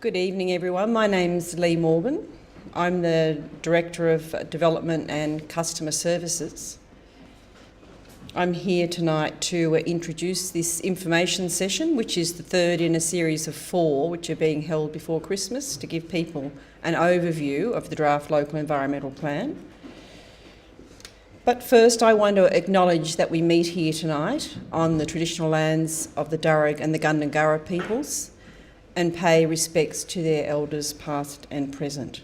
Good evening, everyone. My name's Lee Morgan. I'm the Director of Development and Customer Services. I'm here tonight to introduce this information session, which is the third in a series of 4 which are being held before Christmas to give people an overview of the draft local environmental plan. But first, I want to acknowledge that we meet here tonight on the traditional lands of the Darug and the Gundungurra peoples and pay respects to their elders past and present.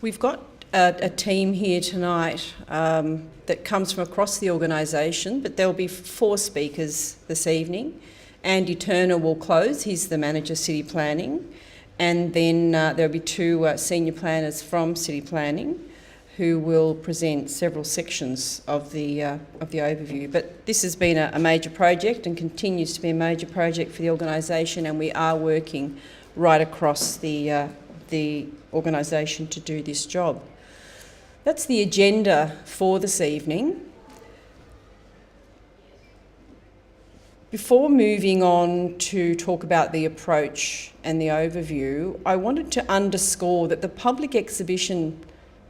We've got a team here tonight that comes from across the organisation, but there'll be 4 speakers this evening. Andy Turner will close, he's the Manager City Planning, and then there'll be 2 senior planners from City Planning who will present several sections of the overview. But this has been a major project and continues to be a major project for the organisation, and we are working right across the organisation to do this job. That's the agenda for this evening. Before moving on to talk about the approach and the overview, I wanted to underscore that the public exhibition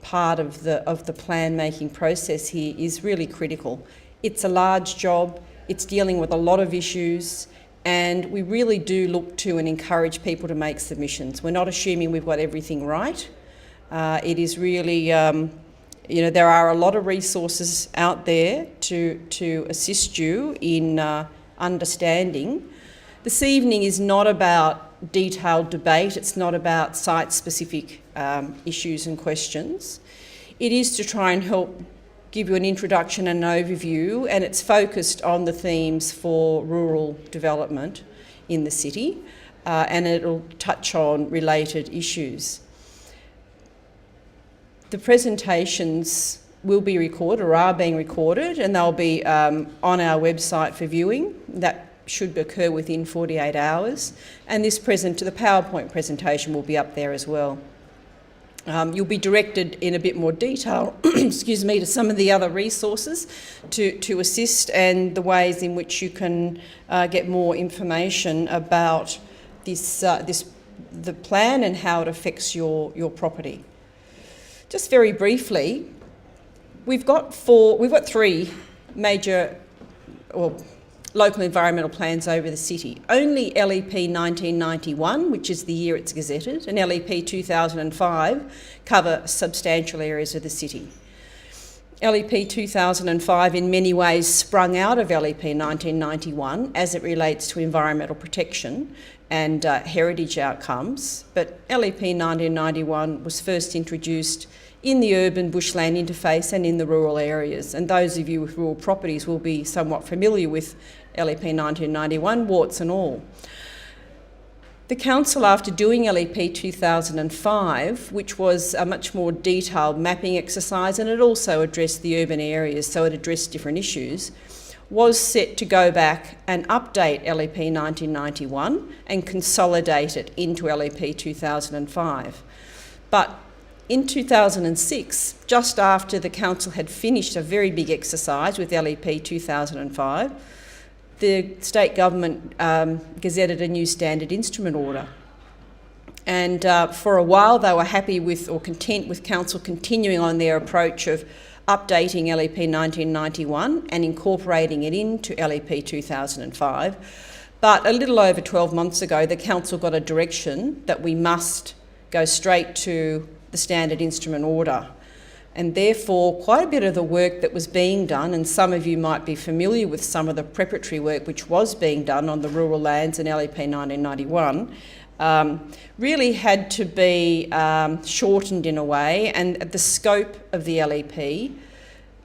part of the plan-making process here is really critical. It's a large job, it's dealing with a lot of issues, and we really do look to and encourage people to make submissions. We're not assuming we've got everything right. It is really, there are a lot of resources out there to assist you in understanding. This evening is not about detailed debate, it's not about site-specific issues and questions. It is to try and help give you an introduction and an overview, and it's focused on the themes for rural development in the city, and it'll touch on related issues. The presentations will be recorded or are being recorded, and they'll be on our website for viewing. That should occur within 48 hours, and the PowerPoint presentation will be up there as well. You'll be directed in a bit more detail to some of the other resources to assist, and the ways in which you can get more information about the plan and how it affects your property. Just very briefly, we've got 3 major local environmental plans over the city. Only LEP 1991, which is the year it's gazetted, and LEP 2005 cover substantial areas of the city. LEP 2005 in many ways sprung out of LEP 1991 as it relates to environmental protection and heritage outcomes, but LEP 1991 was first introduced in the urban bushland interface and in the rural areas. And those of you with rural properties will be somewhat familiar with LEP 1991, warts and all. The council, after doing LEP 2005, which was a much more detailed mapping exercise, and it also addressed the urban areas, so it addressed different issues, was set to go back and update LEP 1991 and consolidate it into LEP 2005. But in 2006, just after the council had finished a very big exercise with LEP 2005, the state government gazetted a new standard instrument order. And for a while they were happy with or content with council continuing on their approach of updating LEP 1991 and incorporating it into LEP 2005. But a little over 12 months ago, the council got a direction that we must go straight to the standard instrument order. And therefore, quite a bit of the work that was being done, and some of you might be familiar with some of the preparatory work which was being done on the rural lands in LEP 1991, really had to be shortened in a way, and the scope of the LEP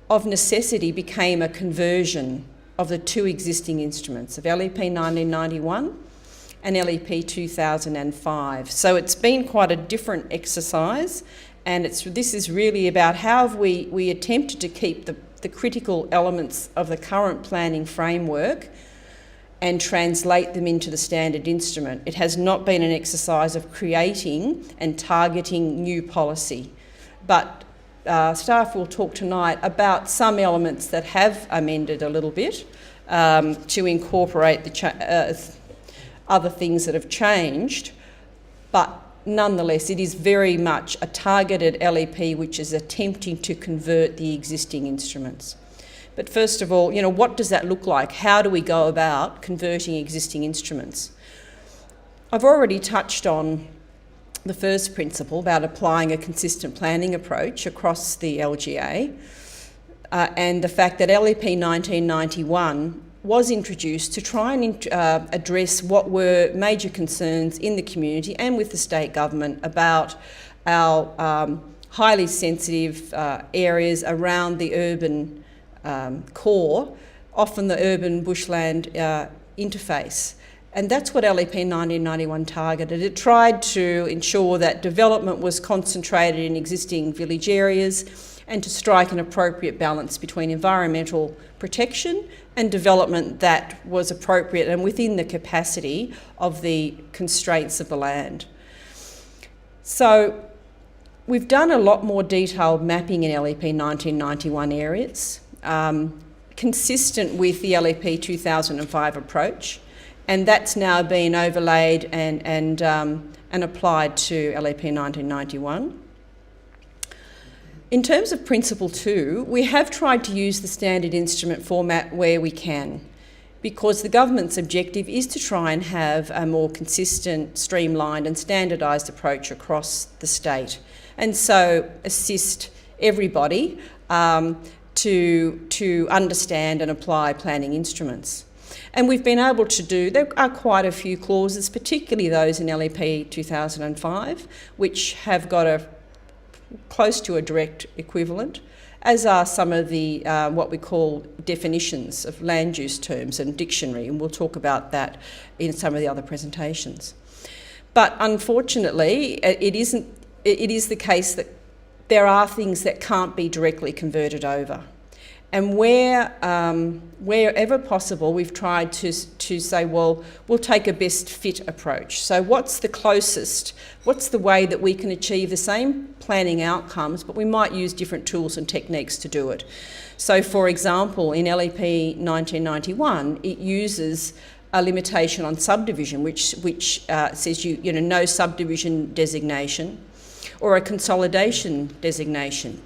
of necessity became a conversion of the 2 existing instruments of LEP 1991 and LEP 2005. So it's been quite a different exercise, and this is really about how have we attempted to keep the critical elements of the current planning framework and translate them into the standard instrument. It has not been an exercise of creating and targeting new policy, but staff will talk tonight about some elements that have amended a little bit to incorporate the other things that have changed, but nonetheless, it is very much a targeted LEP which is attempting to convert the existing instruments. But first of all, what does that look like? How do we go about converting existing instruments? I've already touched on the first principle about applying a consistent planning approach across the LGA, and the fact that LEP 1991 was introduced to try and address what were major concerns in the community and with the state government about our highly sensitive areas around the urban core, often the urban bushland interface. And that's what LEP 1991 targeted. It tried to ensure that development was concentrated in existing village areas and to strike an appropriate balance between environmental protection and development that was appropriate and within the capacity of the constraints of the land. So we've done a lot more detailed mapping in LEP 1991 areas, consistent with the LEP 2005 approach. And that's now been overlaid and applied to LEP 1991. In terms of Principle 2, we have tried to use the standard instrument format where we can, because the government's objective is to try and have a more consistent, streamlined and standardised approach across the state, and so assist everybody to understand and apply planning instruments. And we've been able to do, there are quite a few clauses, particularly those in LEP 2005, which have got close to a direct equivalent, as are some of the what we call definitions of land use terms and dictionary, and we'll talk about that in some of the other presentations. But unfortunately, it is the case that there are things that can't be directly converted over. And wherever possible, we've tried to say, well, we'll take a best fit approach. So what's the closest, what's the way that we can achieve the same planning outcomes, but we might use different tools and techniques to do it. So for example, in LEP 1991, it uses a limitation on subdivision, which says no subdivision designation or a consolidation designation.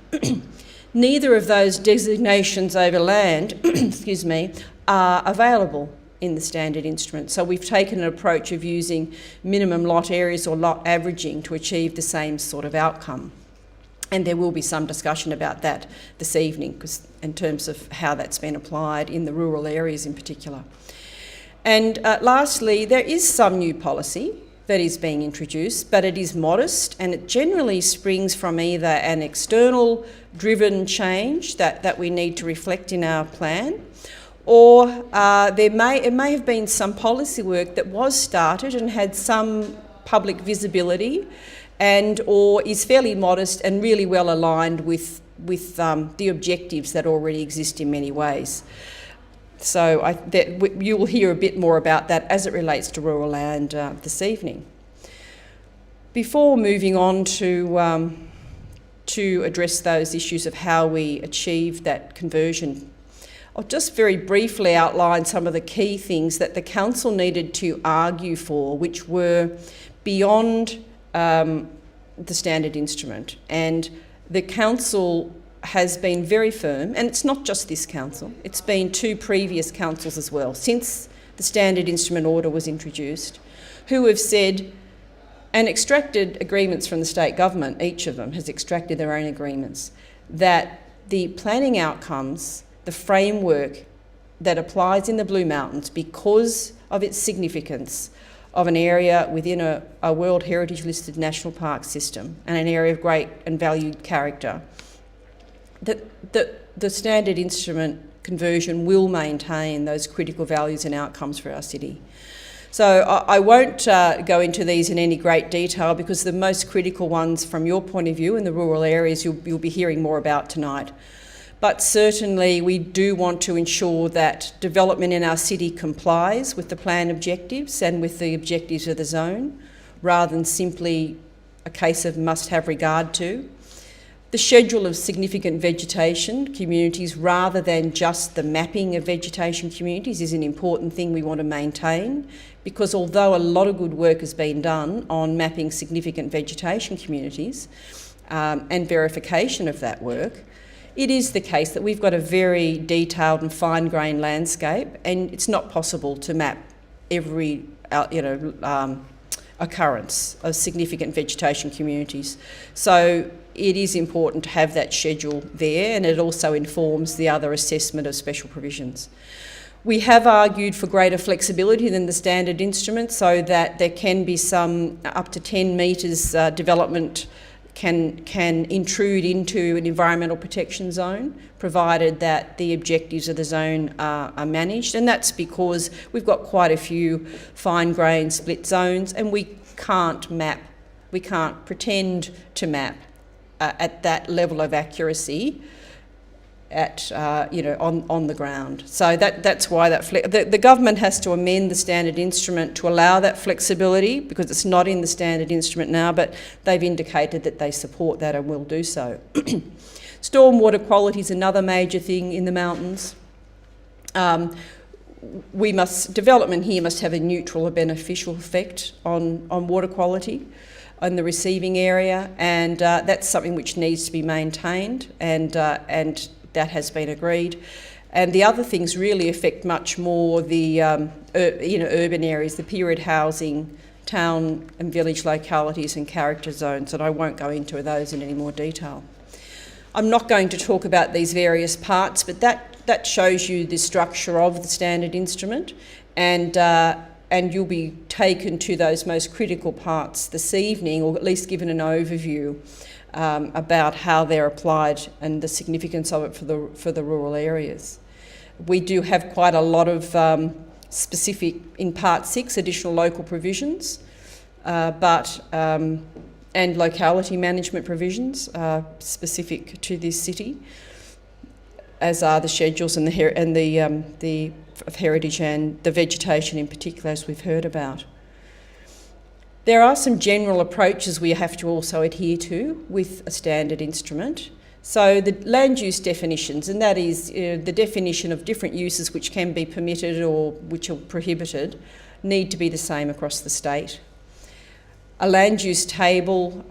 Neither of those designations over land, excuse me, are available in the standard instrument. So we've taken an approach of using minimum lot areas or lot averaging to achieve the same sort of outcome. And there will be some discussion about that this evening, because in terms of how that's been applied in the rural areas in particular. And lastly, there is some new policy that is being introduced, but it is modest and it generally springs from either an external driven change that we need to reflect in our plan, or it may have been some policy work that was started and had some public visibility and or is fairly modest and really well aligned with the objectives that already exist in many ways. So you will hear a bit more about that as it relates to rural land this evening. Before moving on to address those issues of how we achieve that conversion, I'll just very briefly outline some of the key things that the Council needed to argue for, which were beyond the standard instrument. And the Council has been very firm, and it's not just this council, it's been two previous councils as well, since the standard instrument order was introduced, who have said and extracted agreements from the state government, each of them has extracted their own agreements, that the planning outcomes, the framework that applies in the Blue Mountains because of its significance of an area within a World Heritage listed national park system and an area of great and valued character, that the standard instrument conversion will maintain those critical values and outcomes for our city. So I won't go into these in any great detail, because the most critical ones from your point of view in the rural areas you'll be hearing more about tonight. But certainly we do want to ensure that development in our city complies with the plan objectives and with the objectives of the zone, rather than simply a case of must have regard to. The schedule of significant vegetation communities, rather than just the mapping of vegetation communities, is an important thing we want to maintain, because although a lot of good work has been done on mapping significant vegetation communities and verification of that work, it is the case that we've got a very detailed and fine-grained landscape, and it's not possible to map every occurrence of significant vegetation communities. So it is important to have that schedule there, and it also informs the other assessment of special provisions. We have argued for greater flexibility than the standard instrument, so that there can be some up to 10 metres development can intrude into an environmental protection zone, provided that the objectives of the zone are managed. And that's because we've got quite a few fine-grained split zones, and we can't pretend to map at that level of accuracy on the ground. So that's why the government has to amend the standard instrument to allow that flexibility, because it's not in the standard instrument now, but they've indicated that they support that and will do so. Stormwater quality is another major thing in the mountains. Development here must have a neutral or beneficial effect on water quality in the receiving area, and that's something which needs to be maintained, and that has been agreed. And the other things really affect much more the urban areas, the period housing, town and village localities and character zones, and I won't go into those in any more detail. I'm not going to talk about these various parts, but that shows you the structure of the standard instrument, and you'll be taken to those most critical parts this evening, or at least given an overview about how they're applied and the significance of it for the rural areas. We do have quite a lot of specific, in Part 6, additional local provisions, and locality management provisions specific to this city, as are the schedules and the of heritage and the vegetation in particular, as we've heard about. There are some general approaches we have to also adhere to with a standard instrument. So the land use definitions, and that is the definition of different uses which can be permitted or which are prohibited, need to be the same across the state. A land use table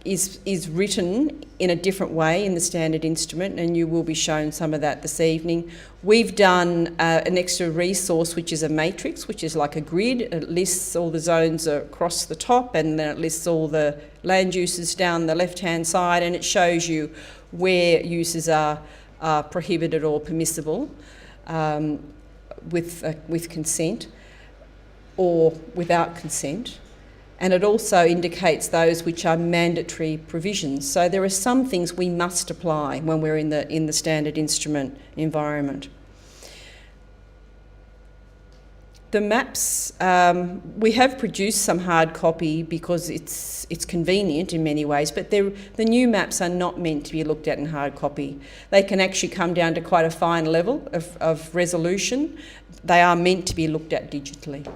is written in a different way in the standard instrument, and you will be shown some of that this evening. We've done an extra resource, which is a matrix, which is like a grid. It lists all the zones across the top, and then it lists all the land uses down the left-hand side, and it shows you where uses are prohibited or permissible with consent or without consent. And it also indicates those which are mandatory provisions. So there are some things we must apply when we're in the standard instrument environment. The maps, we have produced some hard copy because it's convenient in many ways, but the new maps are not meant to be looked at in hard copy. They can actually come down to quite a fine level of resolution. They are meant to be looked at digitally.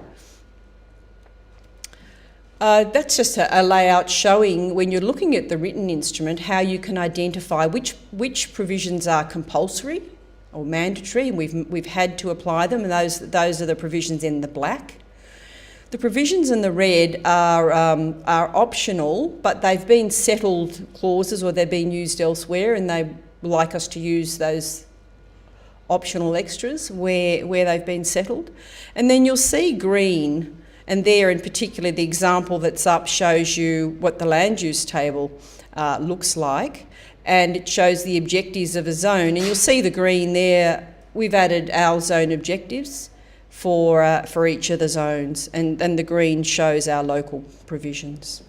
That's just a layout showing, when you're looking at the written instrument, how you can identify which provisions are compulsory or mandatory, and we've had to apply them, and those are the provisions in the black. The provisions in the red are optional, but they've been settled clauses or they've been used elsewhere, and they like us to use those optional extras where they've been settled. And then you'll see green. And there, in particular, the example that's up shows you what the land use table looks like, and it shows the objectives of a zone. And you'll see the green there. We've added our zone objectives for each of the zones, and the green shows our local provisions.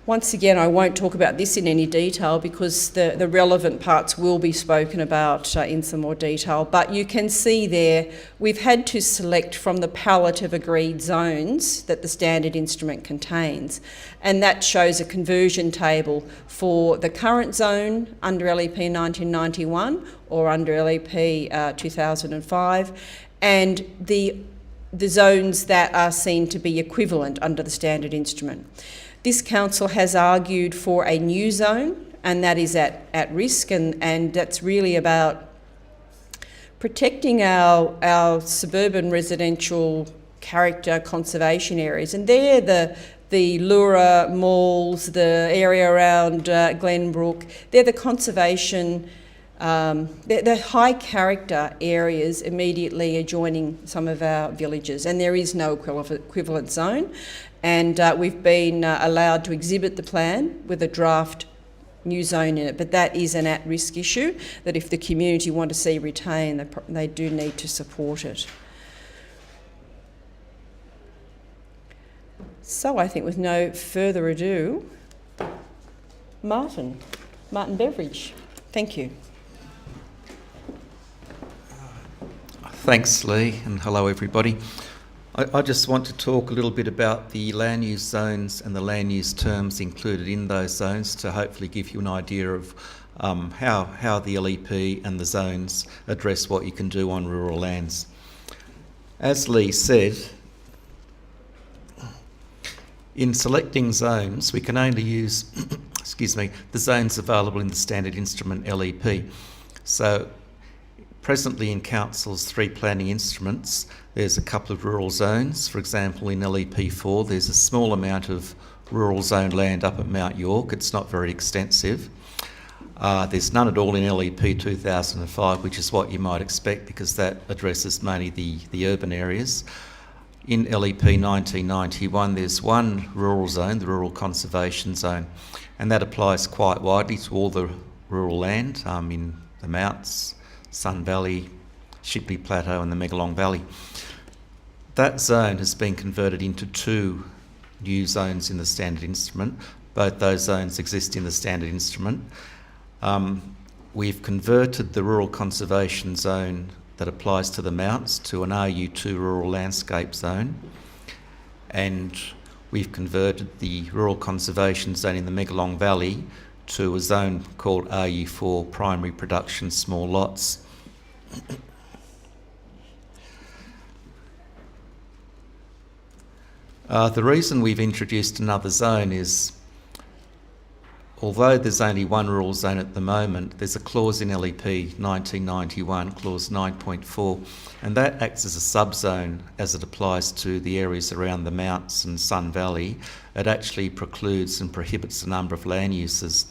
Once again, I won't talk about this in any detail because the relevant parts will be spoken about in some more detail, but you can see there we've had to select from the palette of agreed zones that the standard instrument contains, and that shows a conversion table for the current zone under LEP 1991 or under LEP 2005, and the zones that are seen to be equivalent under the standard instrument. This council has argued for a new zone, and that is at risk, and that's really about protecting our suburban residential character conservation areas. And they're the Lura malls, the area around Glenbrook, they're the conservation, they're high character areas immediately adjoining some of our villages, and there is no equivalent zone. And we've been allowed to exhibit the plan with a draft new zone in it, but that is an at-risk issue that if the community want to see retained, they do need to support it. So I think with no further ado, Martin Beveridge, thank you. Thanks, Lee, and hello everybody. I just want to talk a little bit about the land use zones and the land use terms included in those zones to hopefully give you an idea of how the LEP and the zones address what you can do on rural lands. As Lee said, in selecting zones, we can only use the zones available in the standard instrument LEP. So presently in Council's 3 planning instruments, there's a couple of rural zones. For example, in LEP4, there's a small amount of rural zone land up at Mount York. It's not very extensive. There's none at all in LEP 2005, which is what you might expect because that addresses mainly the urban areas. In LEP 1991, there's one rural zone, the Rural Conservation Zone, and that applies quite widely to all the rural land in the Mounts, Sun Valley, Shipley Plateau and the Megalong Valley. That zone has been converted into 2 new zones in the standard instrument. Both those zones exist in the standard instrument. We've converted the Rural Conservation Zone that applies to the Mounts to an RU2 Rural Landscape Zone, and we've converted the Rural Conservation Zone in the Megalong Valley to a zone called RU4 Primary Production Small Lots. The reason we've introduced another zone is, although there's only one rural zone at the moment, there's a clause in LEP 1991, clause 9.4, and that acts as a subzone as it applies to the areas around the Mounts and Sun Valley. It actually precludes and prohibits a number of land uses.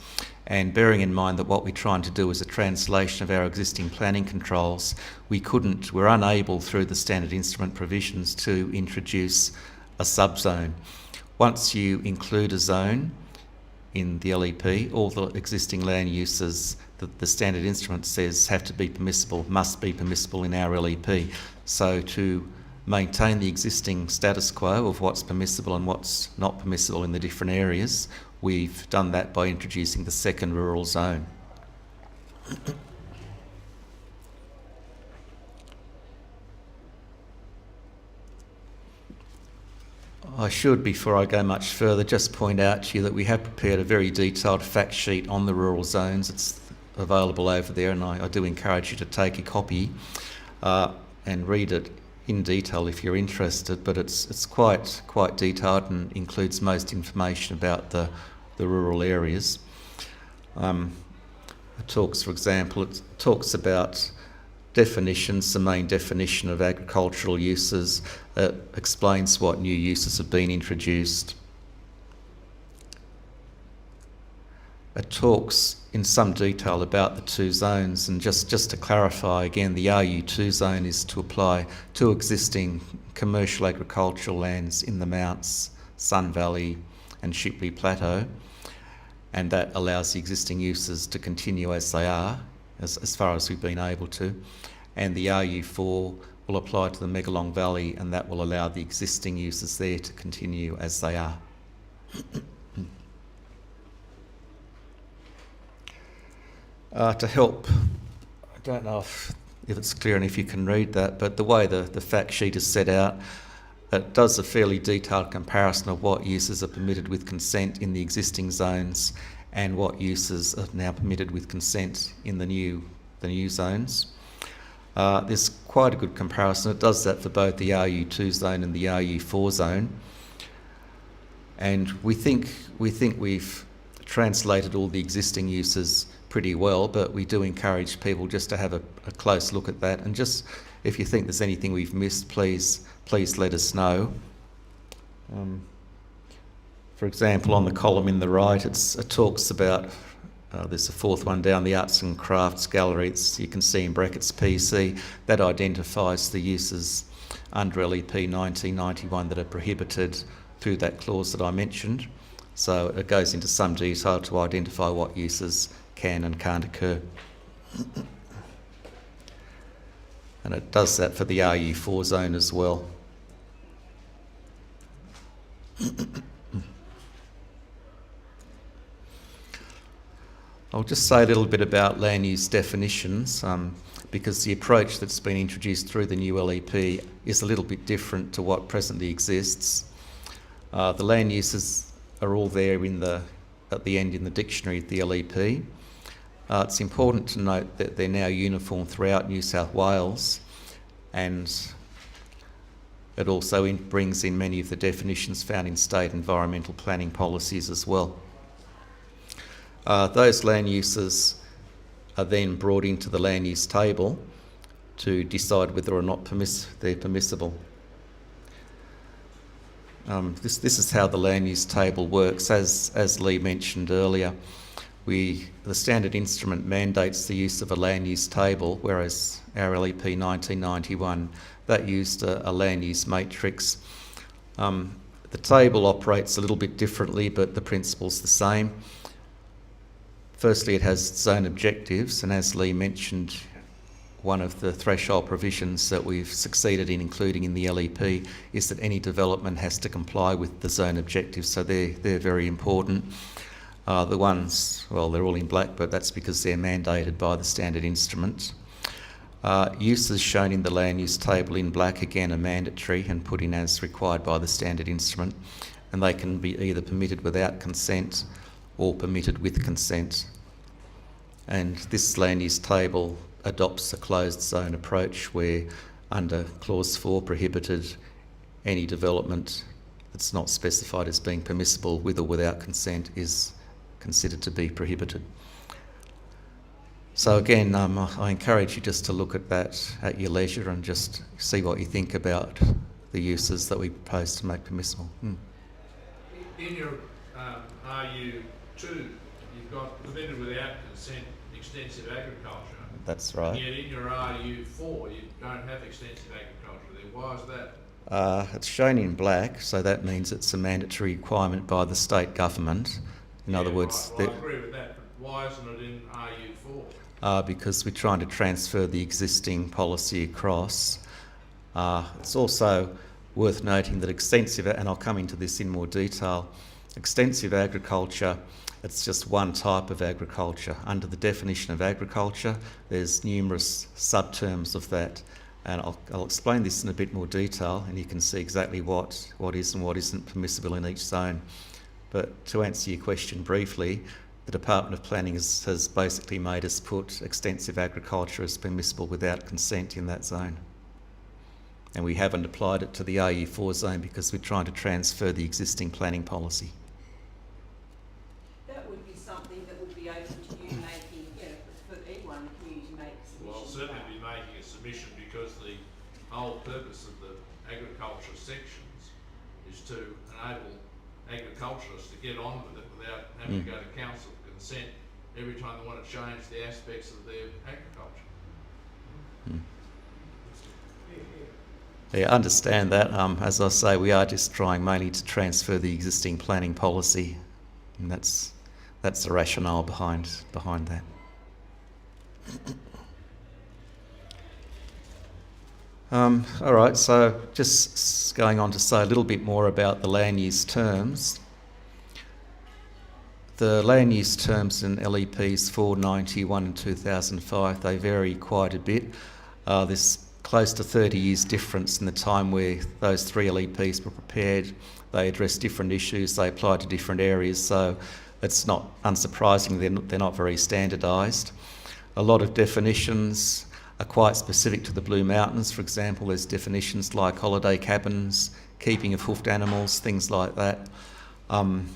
And bearing in mind that what we're trying to do is a translation of our existing planning controls, we're unable through the standard instrument provisions to introduce a subzone. Once you include a zone in the LEP, all the existing land uses that the standard instrument says have to be permissible, must be permissible in our LEP. So to maintain the existing status quo of what's permissible and what's not permissible in the different areas, we've done that by introducing the second rural zone. I should, before I go much further, just point out to you that we have prepared a very detailed fact sheet on the rural zones. It's available over there, and I do encourage you to take a copy and read it in detail if you're interested, but it's quite detailed and includes most information about the rural areas. For example, it talks about definitions, the main definition of agricultural uses, explains what new uses have been introduced. It talks in some detail about the 2 zones, and just to clarify again, the RU2 zone is to apply to existing commercial agricultural lands in the Mounts, Sun Valley and Shipley Plateau, and that allows the existing uses to continue as they are, as far as we've been able to. And the RU4 will apply to the Megalong Valley, and that will allow the existing uses there to continue as they are. To help, I don't know if it's clear and if you can read that, but the way the fact sheet is set out, it does a fairly detailed comparison of what uses are permitted with consent in the existing zones and what uses are now permitted with consent in the new zones. There's quite a good comparison. It does that for both the RU2 zone and the RU4 zone. And we think we've translated all the existing uses pretty well, but we do encourage people just to have a close look at that. And just if you think there's anything we've missed, please let us know. For example, on the column in the right, it talks about, there's a fourth one down, the Arts and Crafts Gallery. You can see in brackets PC. That identifies the uses under LEP 1991 that are prohibited through that clause that I mentioned. So it goes into some detail to identify what uses can and can't occur. And it does that for the RU4 zone as well. I'll just say a little bit about land use definitions, because the approach that's been introduced through the new LEP is a little bit different to what presently exists. The land uses are all there at the end in the dictionary of the LEP. It's important to note that they're now uniform throughout New South Wales, and it also brings in many of the definitions found in state environmental planning policies as well. Those land uses are then brought into the land use table to decide whether or not they're permissible. This is how the land use table works. As Lee mentioned earlier, the standard instrument mandates the use of a land use table, whereas our LEP 1991, that used a land use matrix. The table operates a little bit differently, but the principle's the same. Firstly, it has zone objectives, and as Lee mentioned, one of the threshold provisions that we've succeeded in including in the LEP is that any development has to comply with the zone objectives, so they're very important. The ones, well, they're all in black, but that's because they're mandated by the standard instrument. Uses shown in the land use table in black, again, are mandatory and put in as required by the standard instrument, and they can be either permitted without consent or permitted with consent. And this land use table adopts a closed zone approach where under clause 4 prohibited, any development that's not specified as being permissible with or without consent is considered to be prohibited. So again, I encourage you just to look at that at your leisure and just see what you think about the uses that we propose to make permissible. In your RU2, you've got permitted without consent extensive agriculture. That's right. And yet in your RU4, you don't have extensive agriculture there. Why is that? It's shown in black, so that means it's a mandatory requirement by the state government. In other words, right. Well, I agree with that, but why isn't it in RU4? Because we're trying to transfer the existing policy across. It's also worth noting that extensive, and I'll come into this in more detail, extensive agriculture, it's just one type of agriculture. Under the definition of agriculture, there's numerous subterms of that, and I'll explain this in a bit more detail, and you can see exactly what is and what isn't permissible in each zone. But to answer your question briefly, the Department of Planning has basically made us put extensive agriculture as permissible without consent in that zone. And we haven't applied it to the RU4 zone because we're trying to transfer the existing planning policy. That would be something that would be open to you making, for anyone in the community to make submissions. Well, I'll certainly be making a submission because the whole purpose of the agriculture sections is to enable agriculturists to get on with it without having to go to council for consent every time they want to change the aspects of their agriculture. Yeah, I understand that. As I say, we are just trying mainly to transfer the existing planning policy, and that's the rationale behind that. All right, so just going on to say a little bit more about the land use terms. The land use terms in LEPs 491 and 2005, they vary quite a bit. There's close to 30 years difference in the time where those three LEPs were prepared. They address different issues, they apply to different areas, so it's not unsurprising they're not very standardised. A lot of definitions are quite specific to the Blue Mountains. For example, there's definitions like holiday cabins, keeping of hoofed animals, things like that. And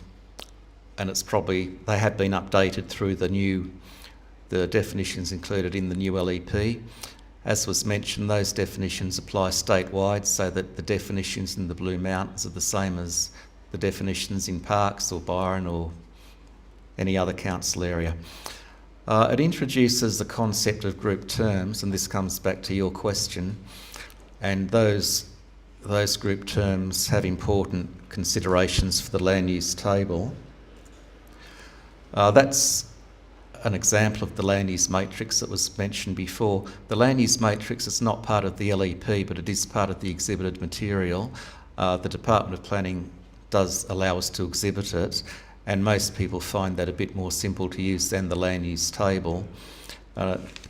they have been updated through the definitions included in the new LEP. As was mentioned, those definitions apply statewide, so that the definitions in the Blue Mountains are the same as the definitions in Parkes or Byron or any other council area. It introduces the concept of group terms, and this comes back to your question, and those group terms have important considerations for the land use table. That's an example of the land use matrix that was mentioned before. The land use matrix is not part of the LEP, but it is part of the exhibited material. The Department of Planning does allow us to exhibit it, and most people find that a bit more simple to use than the land use table.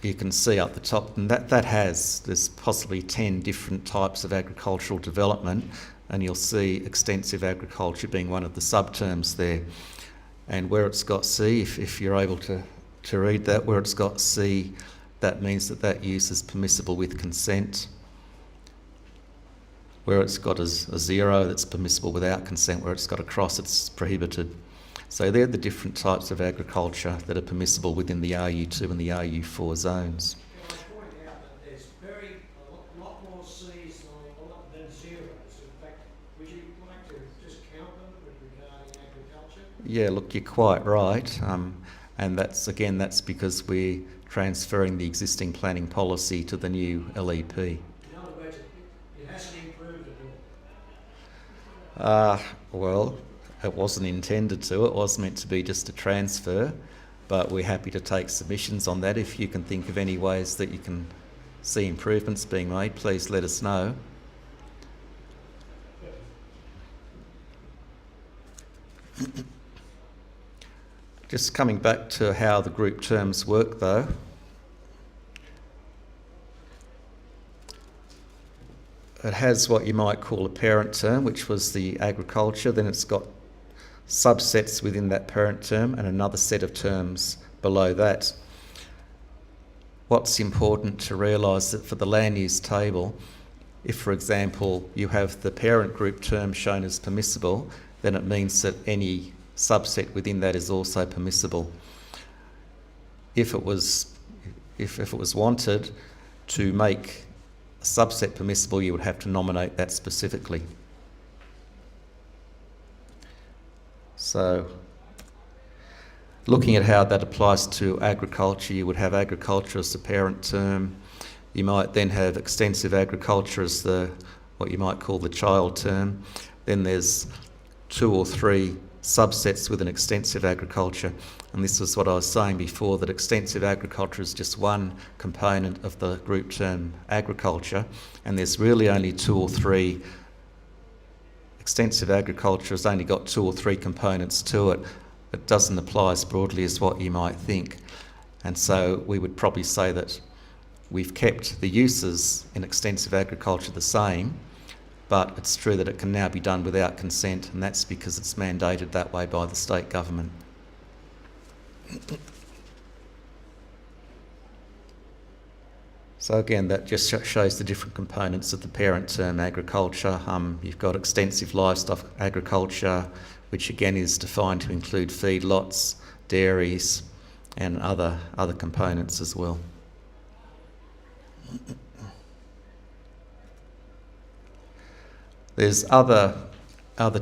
You can see up the top, and there's possibly 10 different types of agricultural development, and you'll see extensive agriculture being one of the subterms there. And where it's got C, if you're able to read that, where it's got C, that means that use is permissible with consent. Where it's got a 0, that's permissible without consent. Where it's got a cross, it's prohibited. So they're the different types of agriculture that are permissible within the RU2 and the RU4 zones. Can I point out that there's a lot more C's than zeros? In fact, would you like to just count them regarding agriculture? Yeah, look, you're quite right. And that's because we're transferring the existing planning policy to the new LEP. In other words, it hasn't improved at all. Well, it wasn't intended to. It was meant to be just a transfer, but we're happy to take submissions on that. If you can think of any ways that you can see improvements being made, please let us know. Just coming back to how the group terms work though. It has what you might call a parent term, which was the agriculture. Then it's got subsets within that parent term and another set of terms below that. What's important to realise that for the land use table, if, for example, you have the parent group term shown as permissible, then it means that any subset within that is also permissible. If it was wanted to make a subset permissible, you would have to nominate that specifically. So, looking at how that applies to agriculture, you would have agriculture as the parent term. You might then have extensive agriculture as what you might call the child term. Then there's 2 or 3 subsets within extensive agriculture. And this was what I was saying before, that extensive agriculture is just one component of the group term agriculture, and there's really only 2 or 3. Extensive agriculture has only got 2 or 3 components to it. It doesn't apply as broadly as what you might think. And so we would probably say that we've kept the uses in extensive agriculture the same, but it's true that it can now be done without consent, and that's because it's mandated that way by the state government. So again, that just shows the different components of the parent term agriculture. You've got extensive livestock agriculture, which again is defined to include feedlots, dairies, and other components as well. There's other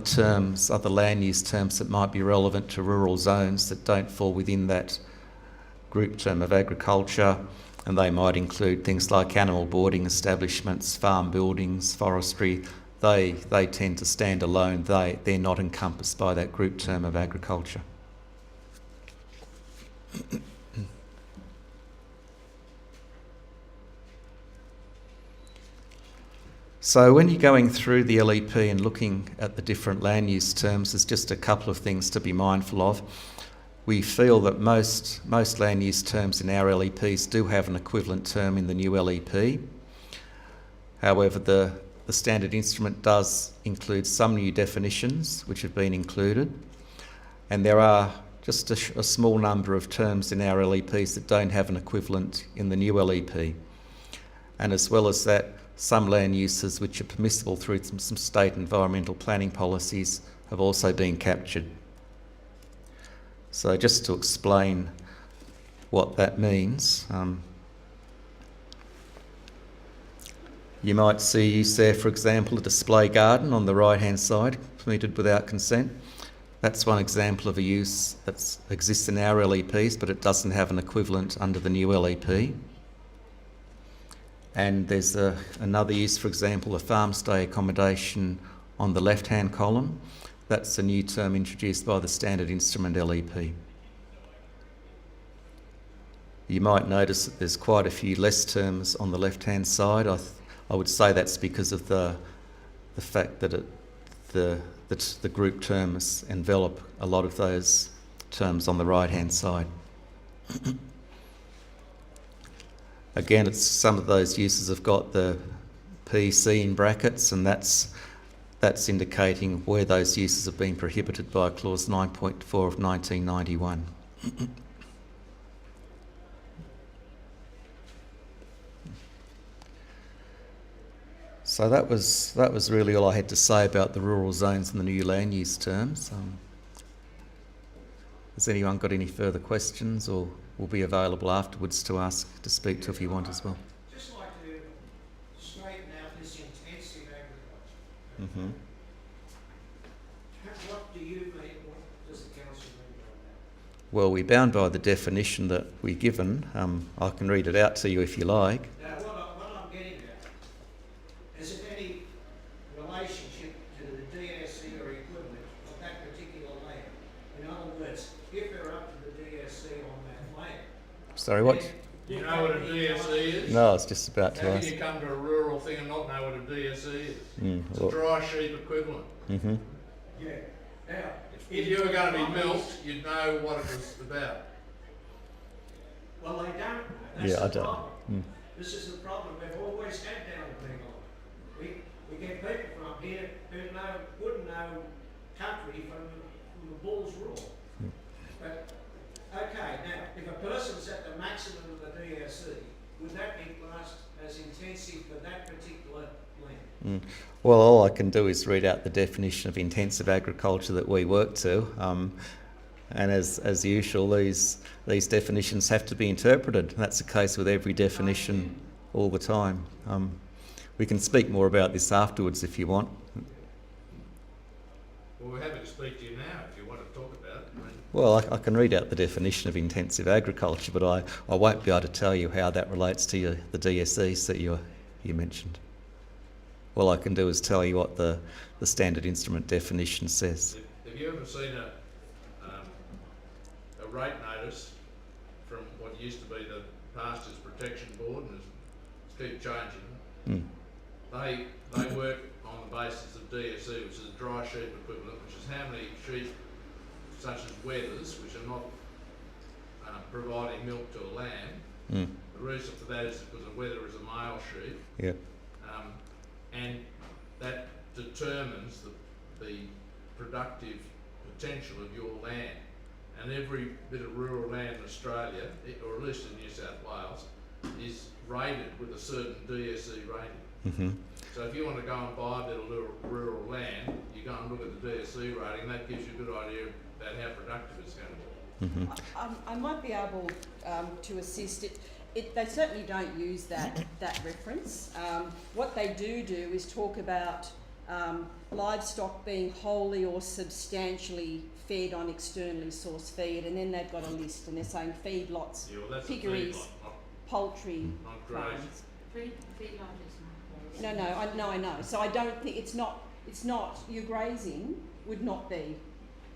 terms, other land use terms that might be relevant to rural zones that don't fall within that group term of agriculture, and they might include things like animal boarding establishments, farm buildings, forestry. They tend to stand alone. They're not encompassed by that group term of agriculture. So when you're going through the LEP and looking at the different land use terms, there's just a couple of things to be mindful of. We feel that most land use terms in our LEPs do have an equivalent term in the new LEP. However, the standard instrument does include some new definitions which have been included, and there are just a small number of terms in our LEPs that don't have an equivalent in the new LEP. And as well as that, some land uses which are permissible through some state environmental planning policies have also been captured. So just to explain what that means, you might see use there, for example, a display garden on the right-hand side, permitted without consent. That's one example of a use that exists in our LEPs, but it doesn't have an equivalent under the new LEP. And there's another use, for example, a farm stay accommodation on the left-hand column. That's a new term introduced by the standard instrument LEP. You might notice that there's quite a few less terms on the left-hand side. I would say that's because of the fact that the group terms envelop a lot of those terms on the right-hand side. Again, it's some of those uses have got the PC in brackets, and that's indicating where those uses have been prohibited by Clause 9.4 of 1991. So that was really all I had to say about the rural zones and the new land use terms. Has anyone got any further questions, or will be available afterwards to speak to if you want as well? Just like to straighten out this intensive agriculture. Mm-hmm. What do you mean, what does the council mean by that? Well, we're bound by the definition that we're given. I can read it out to you if you like. Now, what I'm getting at, is it any relationship to the DSE or equivalent of that particular land? In other words, if they're up to the DSE on that land. Sorry, what? Do you know what a DSE is? No, I was just about to How ask. can you come to a rural thing and not know what a DSE is? It's a Well, dry sheep equivalent. mm-hmm. Yeah. Now, If you were going to be milked, you'd know what it was about. well, they don't. That's Yeah, I the don't. problem. This is the problem we've always had down the Peninsula. We get people from here who wouldn't know country from the bull's rule. But, okay, now, if a person's at the maximum of the DSE, would that be classed as intensive for that particular land? Well, all I can do is read out the definition of intensive agriculture that we work to, and as usual, these definitions have to be interpreted. That's the case with every definition all the time. We can speak more about this afterwards if you want. Well, we're happy to speak to you now if you want to talk about it. I mean, Well, I can read out the definition of intensive agriculture, but I won't be able to tell you how that relates to the DSEs that you mentioned. All I can do is tell you what the standard instrument definition says. have you ever seen a rate notice from what used to be the Pastures Protection Board, and it's keep changing? They work on the basis of DSE, which is a dry sheep equivalent, which is how many sheep, such as wethers, which are not providing milk to a lamb. The reason for that is because a wether is a male sheep. Yeah. And that determines the productive potential of your land. And every bit of rural land in Australia, or at least in New South Wales, is rated with a certain DSE rating. Mm-hmm. So if you want to go and buy a bit of rural land, you go and look at the DSE rating, that gives you a good idea about how productive it's going to be. Mm-hmm. I might be able to assist. They certainly don't use that reference. What they do is talk about livestock being wholly or substantially fed on externally sourced feed, and then they've got a list, and they're saying feedlots, Yeah, well, that's piggeries, poultry not grazing. farms. Feedlot is not. I know. So I don't think it's not. Your grazing would not be,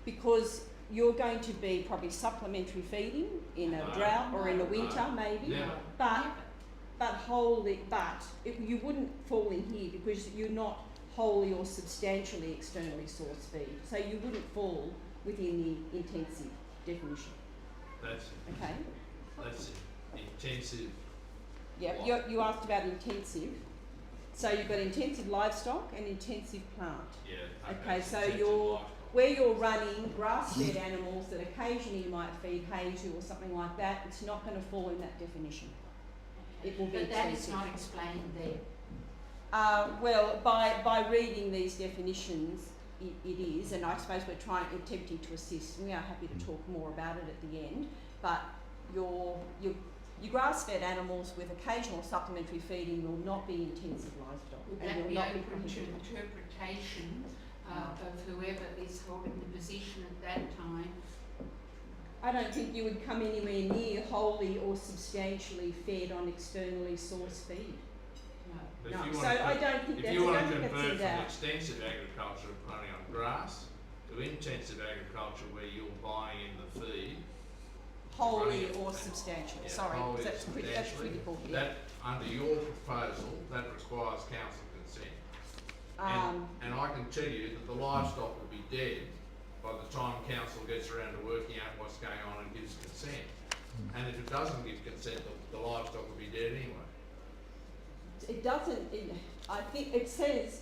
because you're going to be probably supplementary feeding in a drought or in a winter maybe, Yeah. you wouldn't fall in here because you're not wholly or substantially externally sourced feed. So you wouldn't fall within the intensive definition. That's it. Okay. That's it. Intensive. Yeah. You asked about intensive. So you've got intensive livestock and intensive plant. Yeah. Okay, so intensive where you're running grass-fed animals that occasionally you might feed hay to or something like that, it's not going to fall in that definition. It will be But that is extensive. not explained there. Well, by reading these definitions, it is, and I suppose we're attempting to assist. We are happy to talk more about it at the end, but your grass-fed animals with occasional supplementary feeding will not be intensive livestock. Would and that will be not open to prohibited. interpretation of whoever is holding the position at that time? I don't think you would come anywhere near wholly or substantially fed on externally sourced feed. No. But No, if you so want to, I don't think if that's, you I want don't to think that's convert in from doubt. extensive agriculture running on grass to intensive agriculture where you're buying in the feed, Wholly running- or substantially, yeah, sorry, wholly or that's substantially, critical, yeah. that, under your proposal, that requires council consent. And I can tell you that the livestock will be dead by the time council gets around to working out what's going on and gives consent. And if it doesn't give consent, the livestock will be dead anyway. It doesn't, I think it says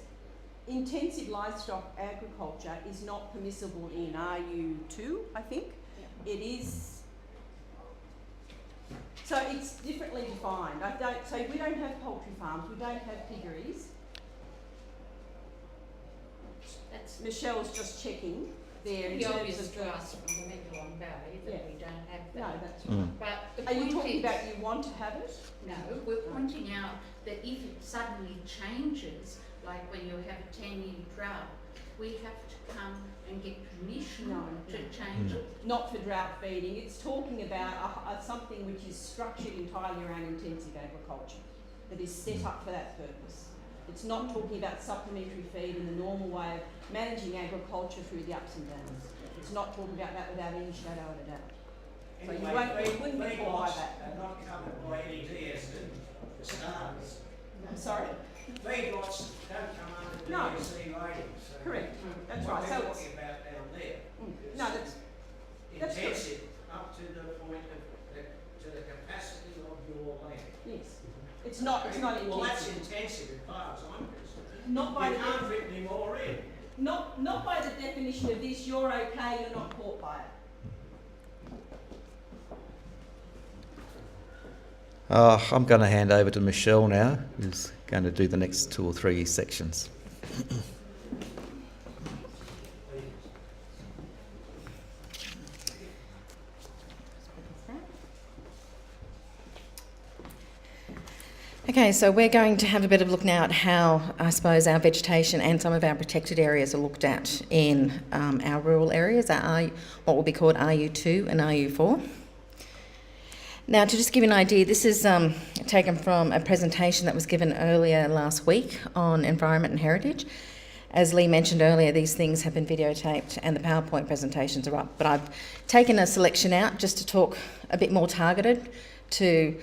intensive livestock agriculture is not permissible in RU2, I think. Yeah. It is, so it's differently defined. So we don't have poultry farms, we don't have piggeries. That's Michelle's just checking there in the terms obvious of to us from the Megalon Valley that Yeah. we don't have No, that. that's Mm. But the Are you point talking is, about you want to have it? no, we're pointing out that if it suddenly changes, like when you have a 10-year drought, we have to come and get permission No, to no. change it. Not for drought feeding. It's talking about something which is structured entirely around intensive agriculture, that is set up for that purpose. It's not talking about supplementary feed in the normal way of managing agriculture through the ups and downs. It's not talking about that without any shadow of a doubt. So you wouldn't be caught by that. Are not covered by any DSD for starters. I'm sorry? Feedlots don't come under No. DSC ratings. So Correct. That's what right. So we're it's, talking about down there no, that's intensive up to the point of to the capacity of your land. yes. It's not Well, that's intensive. intensive as far as I'm concerned. Not by You the can't fit any more in. not by the definition of this. You're okay. You're not caught by it. I'm going to hand over to Michelle now, who's going to do the next 2 or 3 sections. Okay, so we're going to have a bit of a look now at how, I suppose, our vegetation and some of our protected areas are looked at in our rural areas, what will be called RU2 and RU4. Now, to just give you an idea, this is taken from a presentation that was given earlier last week on environment and heritage. As Lee mentioned earlier, these things have been videotaped and the PowerPoint presentations are up, but I've taken a selection out just to talk a bit more targeted to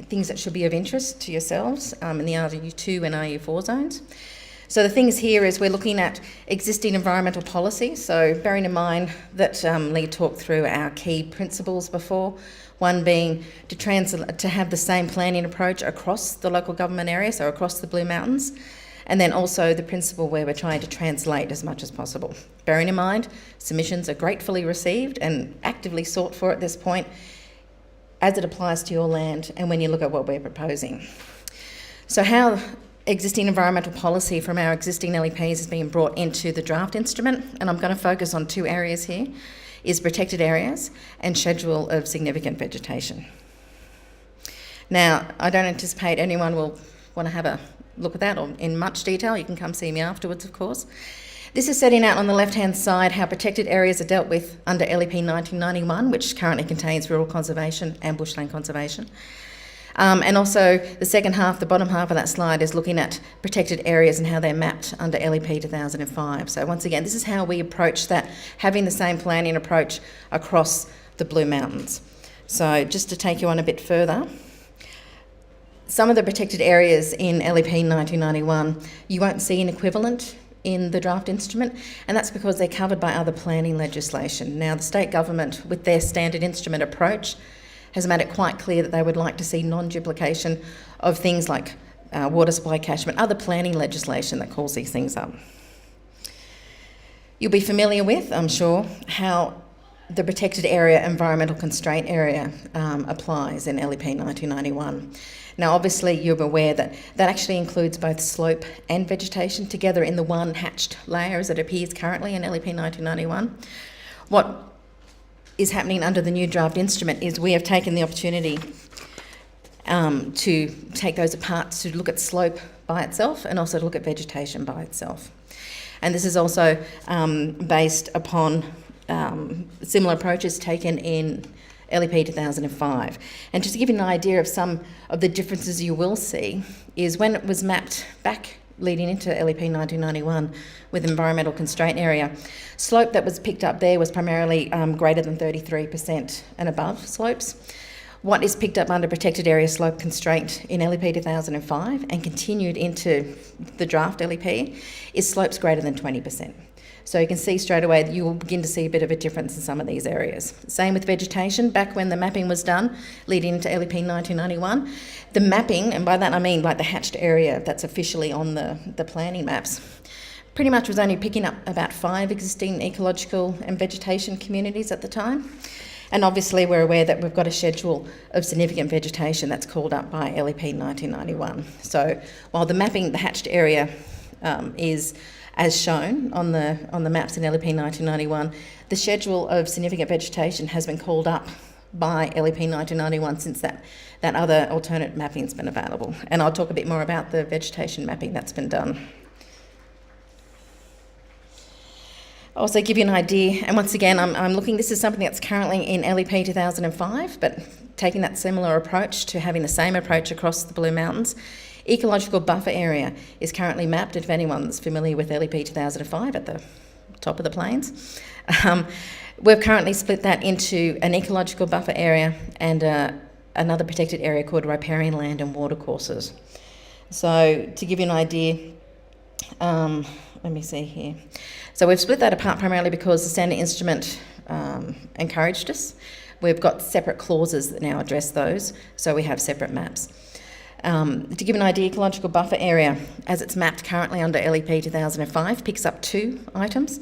things that should be of interest to yourselves in the RU2 and RU4 zones. So the things here is we're looking at existing environmental policy, so bearing in mind that Lee talked through our key principles before, one being to have the same planning approach across the local government area, so across the Blue Mountains, and then also the principle where we're trying to translate as much as possible. Bearing in mind, submissions are gratefully received and actively sought for at this point, as it applies to your land and when you look at what we're proposing. So how existing environmental policy from our existing LEPs is being brought into the draft instrument, and I'm going to focus on 2 areas here, is protected areas and schedule of significant vegetation. Now, I don't anticipate anyone will want to have a look at that or in much detail. You can come see me afterwards, of course. This is setting out on the left-hand side how protected areas are dealt with under LEP 1991, which currently contains rural conservation and bushland conservation. And also the second half, the bottom half of that slide, is looking at protected areas and how they're mapped under LEP 2005. So once again, this is how we approach that, having the same planning approach across the Blue Mountains. So just to take you on a bit further, some of the protected areas in LEP 1991, you won't see an equivalent in the draft instrument, and that's because they're covered by other planning legislation. Now, the state government, with their standard instrument approach, has made it quite clear that they would like to see non-duplication of things like water supply catchment, other planning legislation that calls these things up. You'll be familiar with, I'm sure, how the protected area environmental constraint area applies in LEP 1991. Now, obviously, you're aware that that actually includes both slope and vegetation together in the one hatched layer as it appears currently in LEP 1991. What is happening under the new draft instrument is we have taken the opportunity to take those apart to look at slope by itself and also to look at vegetation by itself. And this is also based upon similar approaches taken in LEP 2005. And just to give you an idea of some of the differences you will see is when it was mapped back leading into LEP 1991 with environmental constraint area, slope that was picked up there was primarily greater than 33% and above slopes. What is picked up under protected area slope constraint in LEP 2005 and continued into the draft LEP is slopes greater than 20%. So you can see straight away that you will begin to see a bit of a difference in some of these areas. Same with vegetation. Back when the mapping was done, leading into LEP 1991, the mapping, and by that I mean like the hatched area that's officially on the planning maps, pretty much was only picking up about 5 existing ecological and vegetation communities at the time. And obviously we're aware that we've got a schedule of significant vegetation that's called up by LEP 1991. So while the mapping, the hatched area is as shown on the maps in LEP 1991, the schedule of significant vegetation has been called up by LEP 1991 since that other alternate mapping's been available. And I'll talk a bit more about the vegetation mapping that's been done. I'll also give you an idea, and once again, I'm looking, this is something that's currently in LEP 2005, but taking that similar approach to having the same approach across the Blue Mountains. Ecological buffer area is currently mapped, if anyone's familiar with LEP 2005 at the top of the plains. We've currently split that into an ecological buffer area and another protected area called riparian land and watercourses. So to give you an idea, let me see here. So we've split that apart primarily because the standard instrument encouraged us. We've got separate clauses that now address those, so we have separate maps. To give an idea, ecological buffer area, as it's mapped currently under LEP 2005, picks up 2 items.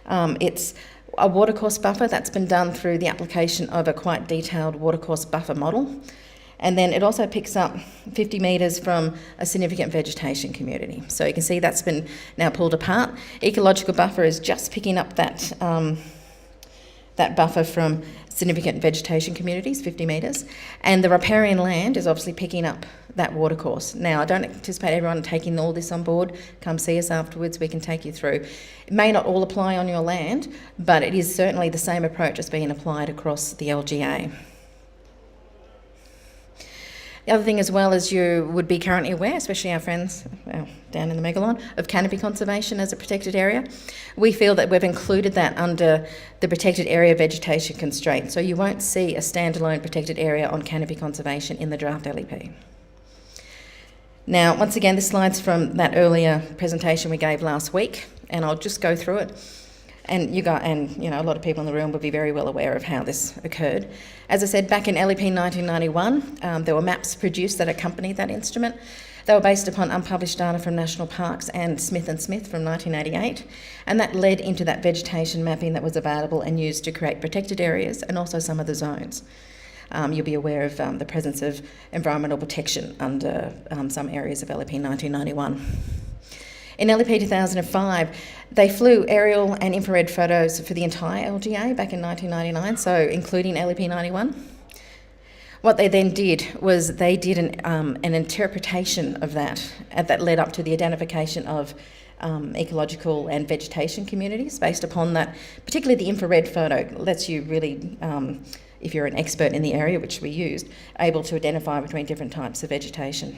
It's a watercourse buffer that's been done through the application of a quite detailed watercourse buffer model. And then it also picks up 50 metres from a significant vegetation community. So you can see that's been now pulled apart. Ecological buffer is just picking up that buffer from significant vegetation communities, 50 metres. And the riparian land is obviously picking up that watercourse. Now, I don't anticipate everyone taking all this on board. Come see us afterwards, we can take you through. It may not all apply on your land, but it is certainly the same approach as being applied across the LGA. The other thing as well, as you would be currently aware, especially our friends down in the Megalon, of canopy conservation as a protected area. We feel that we've included that under the protected area vegetation constraint, so you won't see a standalone protected area on canopy conservation in the draft LEP. Now, once again, this slide's from that earlier presentation we gave last week, and I'll just go through it. And a lot of people in the room will be very well aware of how this occurred. As I said, back in LEP 1991, there were maps produced that accompanied that instrument. They were based upon unpublished data from National Parks and Smith & Smith from 1988, and that led into that vegetation mapping that was available and used to create protected areas and also some of the zones. You'll be aware of the presence of environmental protection under some areas of LEP 1991. In LEP 2005, they flew aerial and infrared photos for the entire LGA back in 1999, so including LEP 91. What they then did was they did an interpretation of that led up to the identification of ecological and vegetation communities based upon that. Particularly the infrared photo lets you really, if you're an expert in the area, which we used, able to identify between different types of vegetation.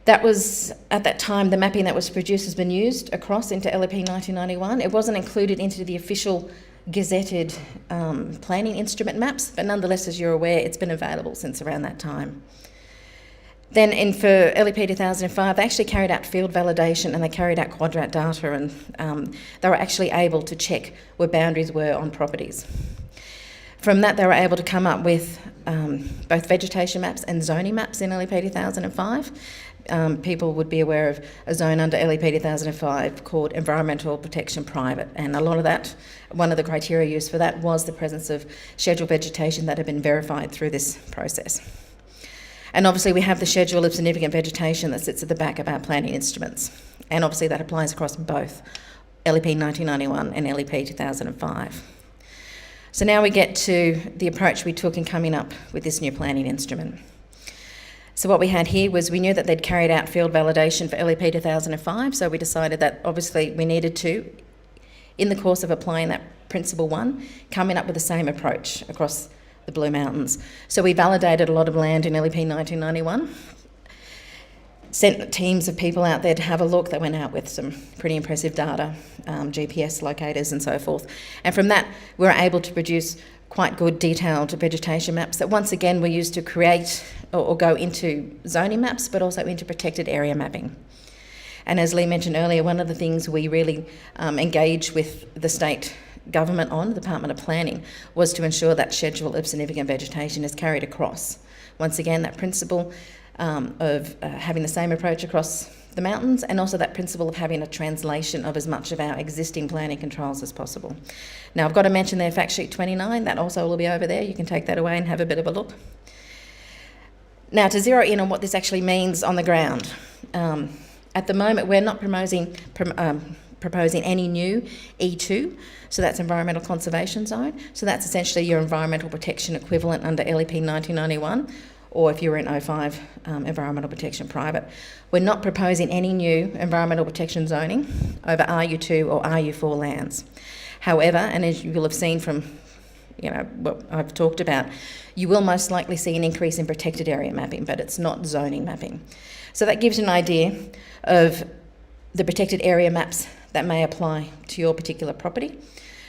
That was, at that time, the mapping that was produced has been used across into LEP 1991. It wasn't included into the official gazetted planning instrument maps, but nonetheless, as you're aware, it's been available since around that time. Then for LEP 2005, they actually carried out field validation and they carried out quadrat data, and they were actually able to check where boundaries were on properties. From that, they were able to come up with both vegetation maps and zoning maps in LEP 2005. People would be aware of a zone under LEP 2005 called Environmental Protection Private, and a lot of that, one of the criteria used for that was the presence of scheduled vegetation that had been verified through this process. And obviously we have the schedule of significant vegetation that sits at the back of our planning instruments, and obviously that applies across both LEP 1991 and LEP 2005. So now we get to the approach we took in coming up with this new planning instrument. So what we had here was we knew that they'd carried out field validation for LEP 2005, so we decided that obviously we needed to, in the course of applying that Principle 1, coming up with the same approach across the Blue Mountains. So we validated a lot of land in LEP 1991, sent teams of people out there to have a look. They went out with some pretty impressive data, GPS locators and so forth. And from that, we were able to produce quite good detailed vegetation maps that once again were used to create or go into zoning maps, but also into protected area mapping. And as Lee mentioned earlier, one of the things we really engaged with the state government on, the Department of Planning, was to ensure that schedule of significant vegetation is carried across. Once again, that principle of having the same approach across the mountains, and also that principle of having a translation of as much of our existing planning controls as possible. Now, I've got to mention there fact sheet 29, that also will be over there. You can take that away and have a bit of a look. Now, to zero in on what this actually means on the ground. At the moment, we're not proposing any new E2, so that's Environmental Conservation Zone. So that's essentially your environmental protection equivalent under LEP 1991, or if you were in 05, Environmental Protection Private. We're not proposing any new environmental protection zoning over RU2 or RU4 lands. However, and as you will have seen from what I've talked about, you will most likely see an increase in protected area mapping, but it's not zoning mapping. So that gives you an idea of the protected area maps that may apply to your particular property.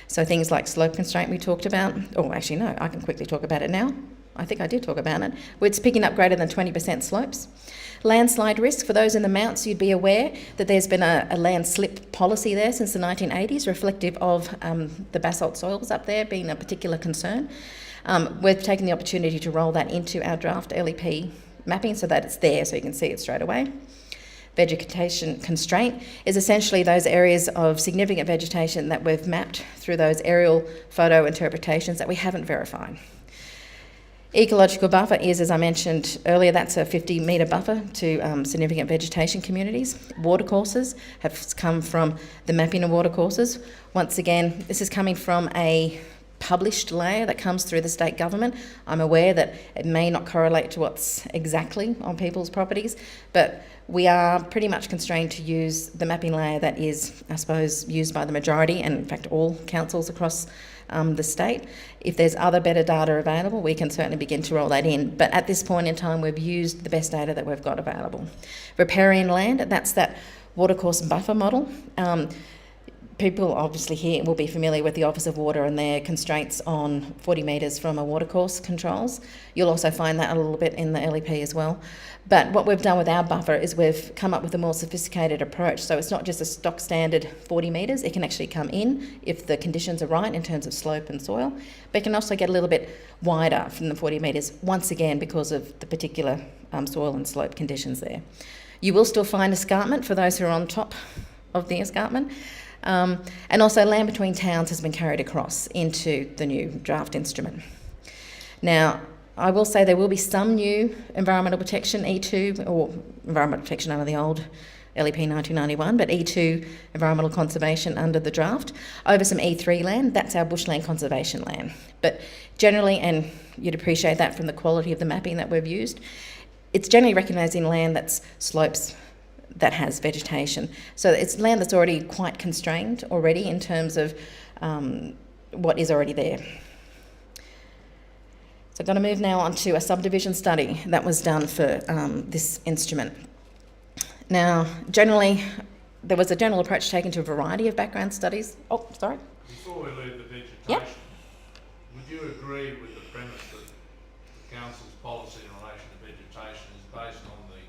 So things like slope constraint we talked about, or actually no, I can quickly talk about it now. I think I did talk about it, where it's picking up greater than 20% slopes. Landslide risk, for those in the mounts, you'd be aware that there's been a landslip policy there since the 1980s, reflective of the basalt soils up there being a particular concern. We've taken the opportunity to roll that into our draft LEP mapping so that it's there, so you can see it straight away. Vegetation constraint is essentially those areas of significant vegetation that we've mapped through those aerial photo interpretations that we haven't verified. Ecological buffer is, as I mentioned earlier, that's a 50-metre buffer to significant vegetation communities. Watercourses have come from the mapping of watercourses. Once again, this is coming from a published layer that comes through the state government. I'm aware that it may not correlate to what's exactly on people's properties, but we are pretty much constrained to use the mapping layer that is, I suppose, used by the majority, and in fact all councils across the state. If there's other better data available, we can certainly begin to roll that in. But at this point in time, we've used the best data that we've got available. Riparian land, that's that watercourse buffer model. People obviously here will be familiar with the Office of Water and their constraints on 40 metres from a watercourse controls. You'll also find that a little bit in the LEP as well. But what we've done with our buffer is we've come up with a more sophisticated approach. So it's not just a stock standard 40 metres. It can actually come in if the conditions are right in terms of slope and soil. But it can also get a little bit wider from the 40 metres, once again because of the particular soil and slope conditions there. You will still find escarpment for those who are on top of the escarpment. And also land between towns has been carried across into the new draft instrument. Now, I will say there will be some new environmental protection E2, or environmental protection under the old LEP 1991, but E2 environmental conservation under the draft, over some E3 land. That's our bushland conservation land. But generally, and you'd appreciate that from the quality of the mapping that we've used, it's generally recognising land that's slopes that has vegetation. So it's land that's already quite constrained already in terms of what is already there. So I'm going to move now on to a subdivision study that was done for this instrument. Now, generally, there was a general approach taken to a variety of background studies. Oh, sorry. Before we leave the vegetation, yep. Would you agree with the premise that the Council's policy in relation to vegetation is based on the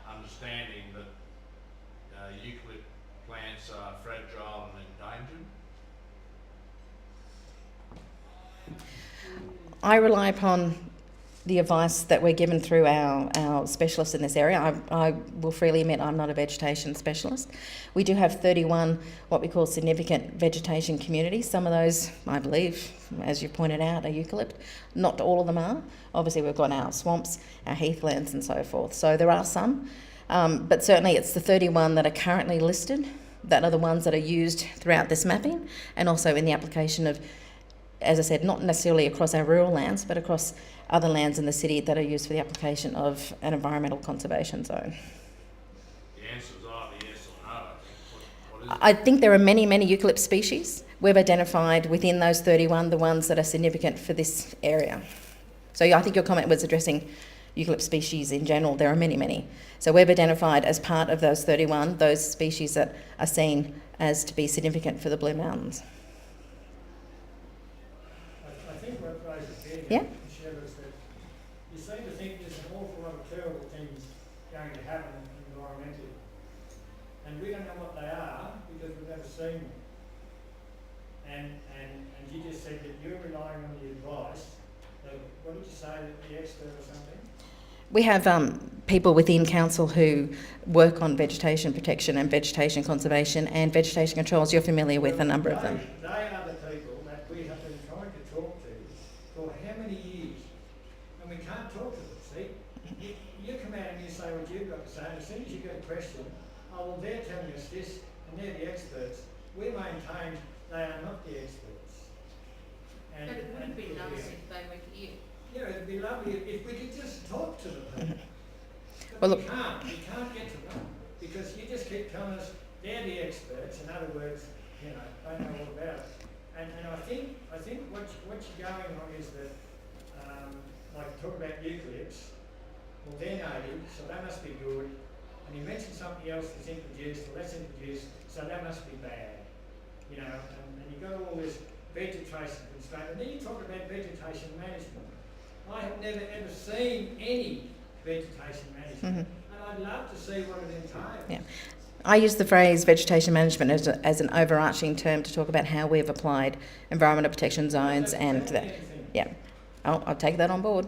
understanding that eucalypt plants are fragile and endangered? I rely upon the advice that we're given through our specialists in this area. I will freely admit I'm not a vegetation specialist. We do have 31 what we call significant vegetation communities. Some of those, I believe, as you pointed out, are eucalypt. Not all of them are. Obviously, we've got our swamps, our heathlands and so forth. So there are some, but certainly it's the 31 that are currently listed that are the ones that are used throughout this mapping, and also in the application of, as I said, not necessarily across our rural lands, but across other lands in the city that are used for the application of an environmental conservation zone. The answers are the yes or no, I think. What is it? I think there are many, many eucalypt species. We've identified within those 31 the ones that are significant for this area. So I think your comment was addressing eucalypt species in general. There are many, many. So we've identified as part of those 31 those species that are seen as to be significant for the Blue Mountains. I think what Rose is getting Yeah. at, Michelle, is that you seem to think there's an awful lot of terrible things going to happen environmentally. And we don't know what they are because we've never seen them. And you just said that you're relying on the advice of, what did you say, the expert or something? We have people within council who work on vegetation protection and vegetation conservation and vegetation controls. You're familiar with a number of them. They are the people that we have been trying to talk to for how many years? And we can't talk to them, see? You come out and you say what you've got to say, and as soon as you get a question, oh, well, they're telling us this, and they're the experts. We maintain they are not the experts. And, But it would be nice if they were here. Yeah, it'd be lovely if we could just talk to the people. But Well, we can't get to them because you just keep telling us they're the experts. In other words, you know, they know all about it. And I think what you're going on is that, like talk about eucalypts. Well, they're native, so they must be good. And you mentioned something else that's introduced, or that's introduced, so that must be bad. You know, and you've got all this vegetation constraint, and then you talk about vegetation management. I have never ever seen any vegetation management, and I'd love to see what it entails. Yeah. I use the phrase vegetation management as an overarching term to talk about how we've applied environmental protection zones and that. Yeah, I'll take that on board.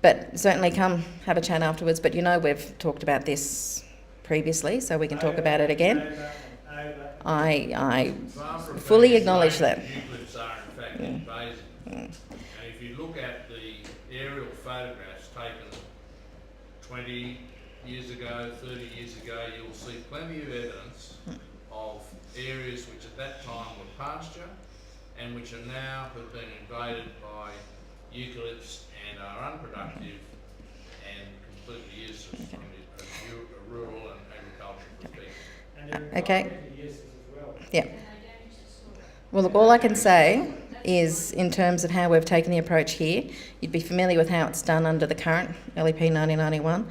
But certainly come have a chat afterwards. But you know we've talked about this previously, so we can talk about it again. I fully acknowledge that. Eucalypts are in fact invasive. And if you look at the aerial photographs taken 20 years ago, 30 years ago, you'll see plenty of evidence of areas which at that time were pasture and which are now have been invaded by eucalypts and are unproductive and completely useless from a rural and agricultural perspective. And Okay. uses as well. Yeah. Well, look, all I can say is in terms of how we've taken the approach here, you'd be familiar with how it's done under the current LEP 1991.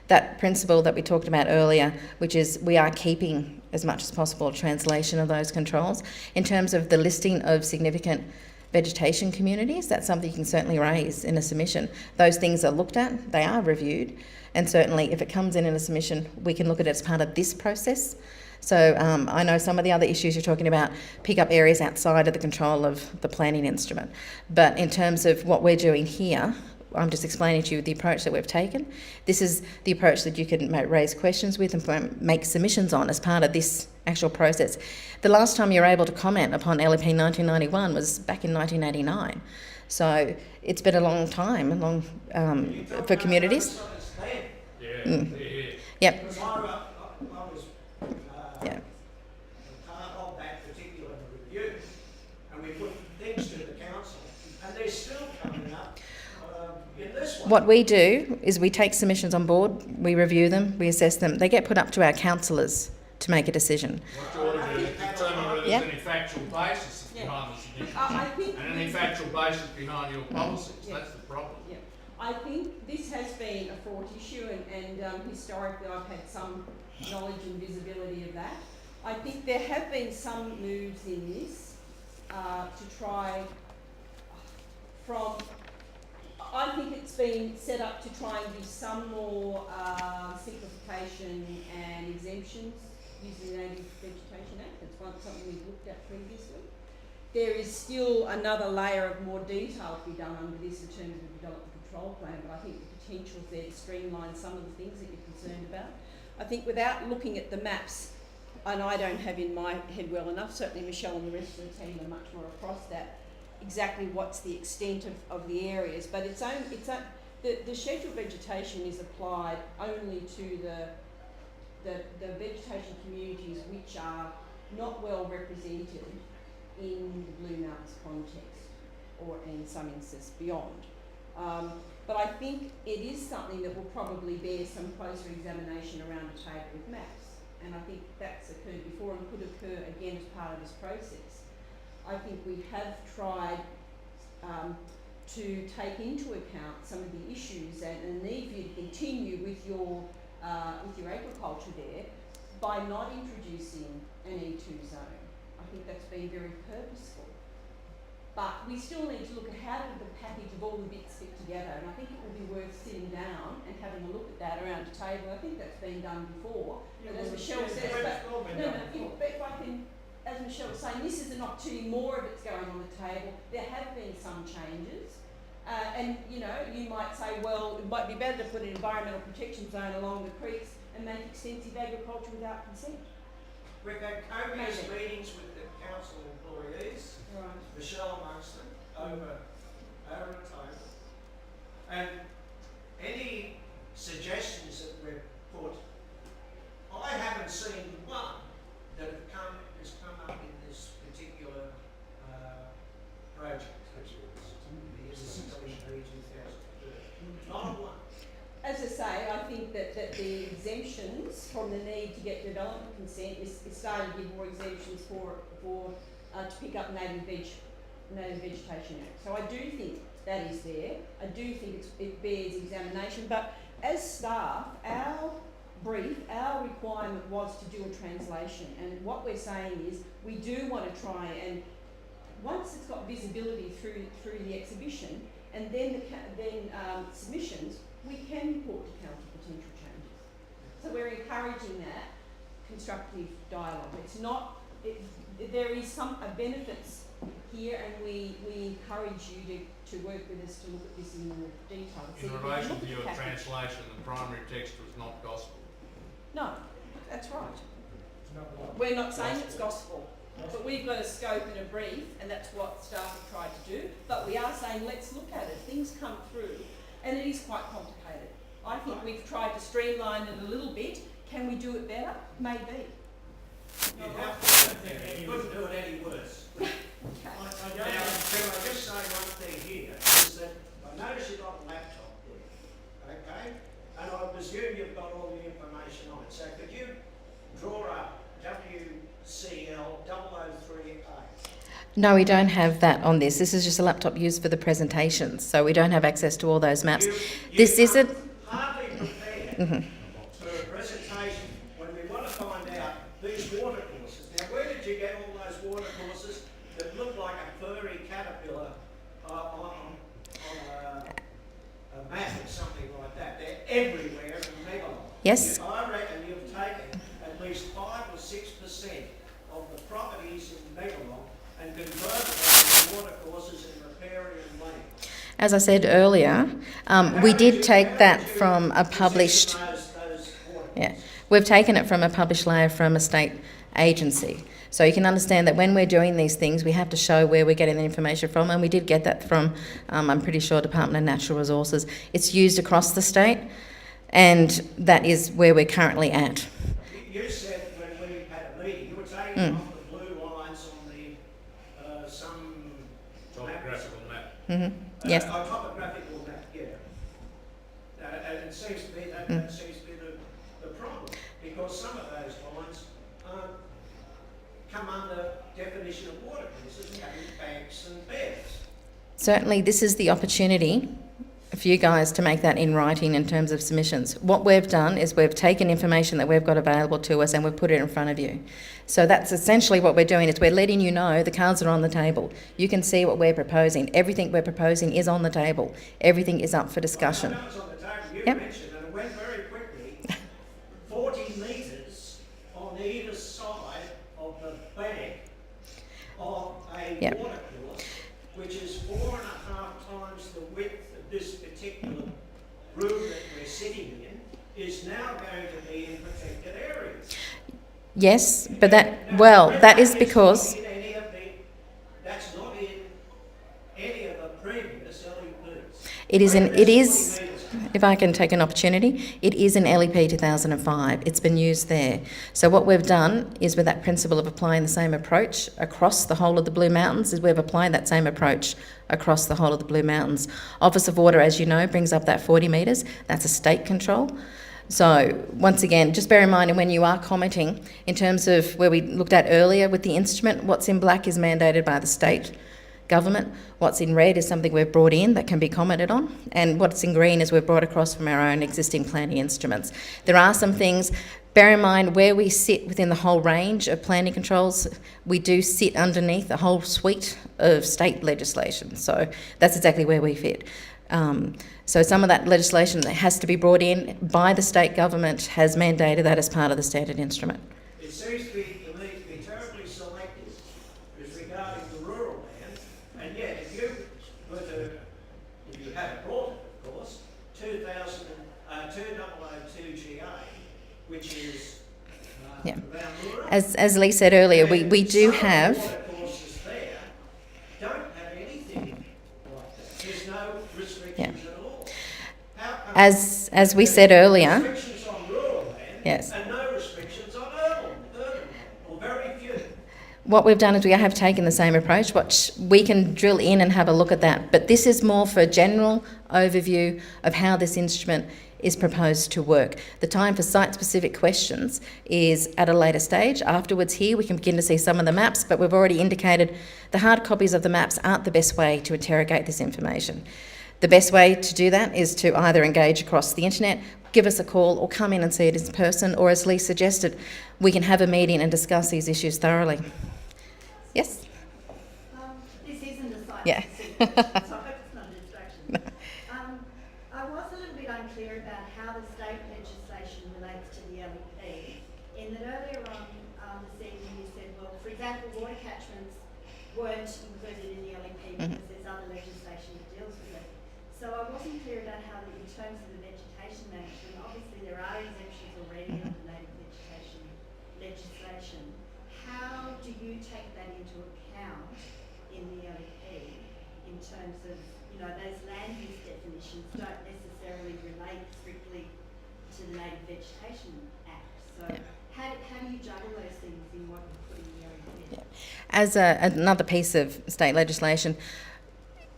That principle that we talked about earlier, which is we are keeping as much as possible a translation of those controls. In terms of the listing of significant vegetation communities, that's something you can certainly raise in a submission. Those things are looked at, they are reviewed, and certainly if it comes in a submission, we can look at it as part of this process. So I know some of the other issues you're talking about pick up areas outside of the control of the planning instrument. But in terms of what we're doing here, I'm just explaining to you the approach that we've taken. This is the approach that you can raise questions with and make submissions on as part of this actual process. The last time you were able to comment upon LEP 1991 was back in 1989. So it's been a long time, for communities. Yep. Because I was Yeah. part of that particular review, and we put things to the council, and they're still coming up in this one. What we do is we take submissions on board, we review them, we assess them. They get put up to our councillors to make a decision. What you ought to do is determine whether Yeah. there's any factual basis behind the submission I think and any factual basis behind your policies. That's the problem. Yeah, I think this has been a fraught issue, and historically I've had some knowledge and visibility of that. I think there have been some moves in this to try I think it's been set up to try and give some more simplification and exemptions using the Native Vegetation Act. That's something we've looked at previously. there is still another layer of more detail to be done under this in terms of the development control plan, but I think the potential is there to streamline some of the things that you're concerned about. I think without looking at the maps, and I don't have in my head well enough, certainly Michelle and the rest of the team are much more across that, exactly what's the extent of the areas, but the scheduled vegetation is applied only to the vegetation communities which are not well represented in the Blue Mountains context, or in some instances beyond. But I think it is something that will probably bear some closer examination around a table with maps, and I think that's occurred before and could occur again as part of this process. I think we have tried to take into account some of the issues and the need for you to continue with your agriculture there by not introducing an E2 zone. I think that's been very purposeful. But we still need to look at how did the package of all the bits fit together, and I think it will be worth sitting down and having a look at that around a table. I think that's been done before, but as Michelle says, but if I can, as Michelle was saying, this is an opportunity, more of it's going on the table. There have been some changes, and you know, you might say, well, it might be better to put an environmental protection zone along the creeks and make extensive agriculture without consent. We've had copious meetings with the council employees, Right. Michelle amongst them, over a table. And any suggestions that we've put, I haven't seen one that has come up in this particular project. Not one. As I say, I think that the exemptions from the need to get development consent is starting to give more exemptions for to pick up native vegetation act. So I do think that is there. I do think it bears examination. But as staff, our requirement was to do a translation, and what we're saying is we do want to try, and once it's got visibility through the exhibition, and then submissions, we can report to council potential changes. So we're encouraging that constructive dialogue. It's not, there is a benefits here, and we encourage you to work with us to look at this in more detail. In relation to your translation, the primary text was not gospel. No, that's right. We're not saying it's gospel, but we've got a scope and a brief, and that's what staff have tried to do. But we are saying, let's look at it. Things come through, and it is quite complicated. I think we've tried to streamline it a little bit. Can we do it better? Maybe. You couldn't do it any worse. Okay. Now, can I just say one thing here, is that I notice you've got a laptop there, okay? And I presume you've got all the information on it. So could you draw up WCL 003A? No, we don't have that on this. This is just a laptop used for the presentations, so we don't have access to all those maps. This isn't... hardly prepared for a presentation when we want to find out these water courses. Now, where did you get all those water courses that look like a furry caterpillar on a map or something like that? They're everywhere in Megalon. Yes. I reckon you've taken at least 5 or 6% of the properties in Megalon and converted them into water courses and riparian land. As I said earlier, we did take that from a published... Yeah, we've taken it from a published layer from a state agency. So you can understand that when we're doing these things, we have to show where we're getting the information from, and we did get that from, I'm pretty sure, Department of Natural Resources. It's used across the state, and that is where we're currently at. You said when we had a meeting, you were taking off the blue lines on the some Topographical map. Mm-hmm. Yes. A topographical map, yeah. And it seems to be that seems to be the problem, because some of those lines come under definition of water courses, banks and beds. Certainly, this is the opportunity for you guys to make that in writing in terms of submissions. What we've done is we've taken information that we've got available to us and we've put it in front of you. So that's essentially what we're doing, is we're letting you know the cards are on the table. You can see what we're proposing. Everything we're proposing is on the table. Everything is up for discussion. I know it's on the table. You Yep. mentioned, and it went very quickly, 40 metres on either side of the bank of a Yep. water course, which is 4.5 times the width of this particular room that we're sitting in, is now going to be in protected areas. Yes, but that is because That's not in any of the previous LEPs. it is, if I can take an opportunity, it is in LEP 2005. It's been used there. So what we've done is, with that principle of applying the same approach across the whole of the Blue Mountains, is we've applied that same approach across the whole of the Blue Mountains. Office of Water, as you know, brings up that 40 metres. That's a state control. So once again, just bear in mind, and when you are commenting, in terms of where we looked at earlier with the instrument, what's in black is mandated by the state government. What's in red is something we've brought in that can be commented on, and what's in green is we've brought across from our own existing planning instruments. There are some things, bear in mind, where we sit within the whole range of planning controls, we do sit underneath a whole suite of state legislation. So that's exactly where we fit. So some of that legislation that has to be brought in by the state government has mandated that as part of the standard instrument. It seems to me to be terribly selective as regarding the rural land, and yet if you had brought it, of course, 2002 GA, which is Yeah. around rural. As Lee said earlier, we do Some have... of the water courses there don't have anything like that. There's no restrictions at all. How come As we said earlier, restrictions on rural land yes. and no restrictions on urban land, or very few? What we've done is we have taken the same approach, which we can drill in and have a look at that. But this is more for a general overview of how this instrument is proposed to work. The time for site-specific questions is at a later stage. Afterwards here, we can begin to see some of the maps, but we've already indicated the hard copies of the maps aren't the best way to interrogate this information. The best way to do that is to either engage across the internet, give us a call, or come in and see it in person, or as Lee suggested, we can have a meeting and discuss these issues thoroughly. Yes? This isn't a site Yeah. specific, so I hope it's not a distraction. I was a little bit unclear about how the state legislation relates to the LEP. In that earlier on this evening you said, well, for example, water catchments weren't included in the LEP because there's other legislation that deals with it. So I wasn't clear about how, in terms of the vegetation management, obviously there are exemptions already under native vegetation legislation. How do you take that into account in the LEP in terms of, those land use definitions don't necessarily relate strictly to the Native Vegetation Act. So how do you juggle those things in what you put in the LEP? As another piece of state legislation,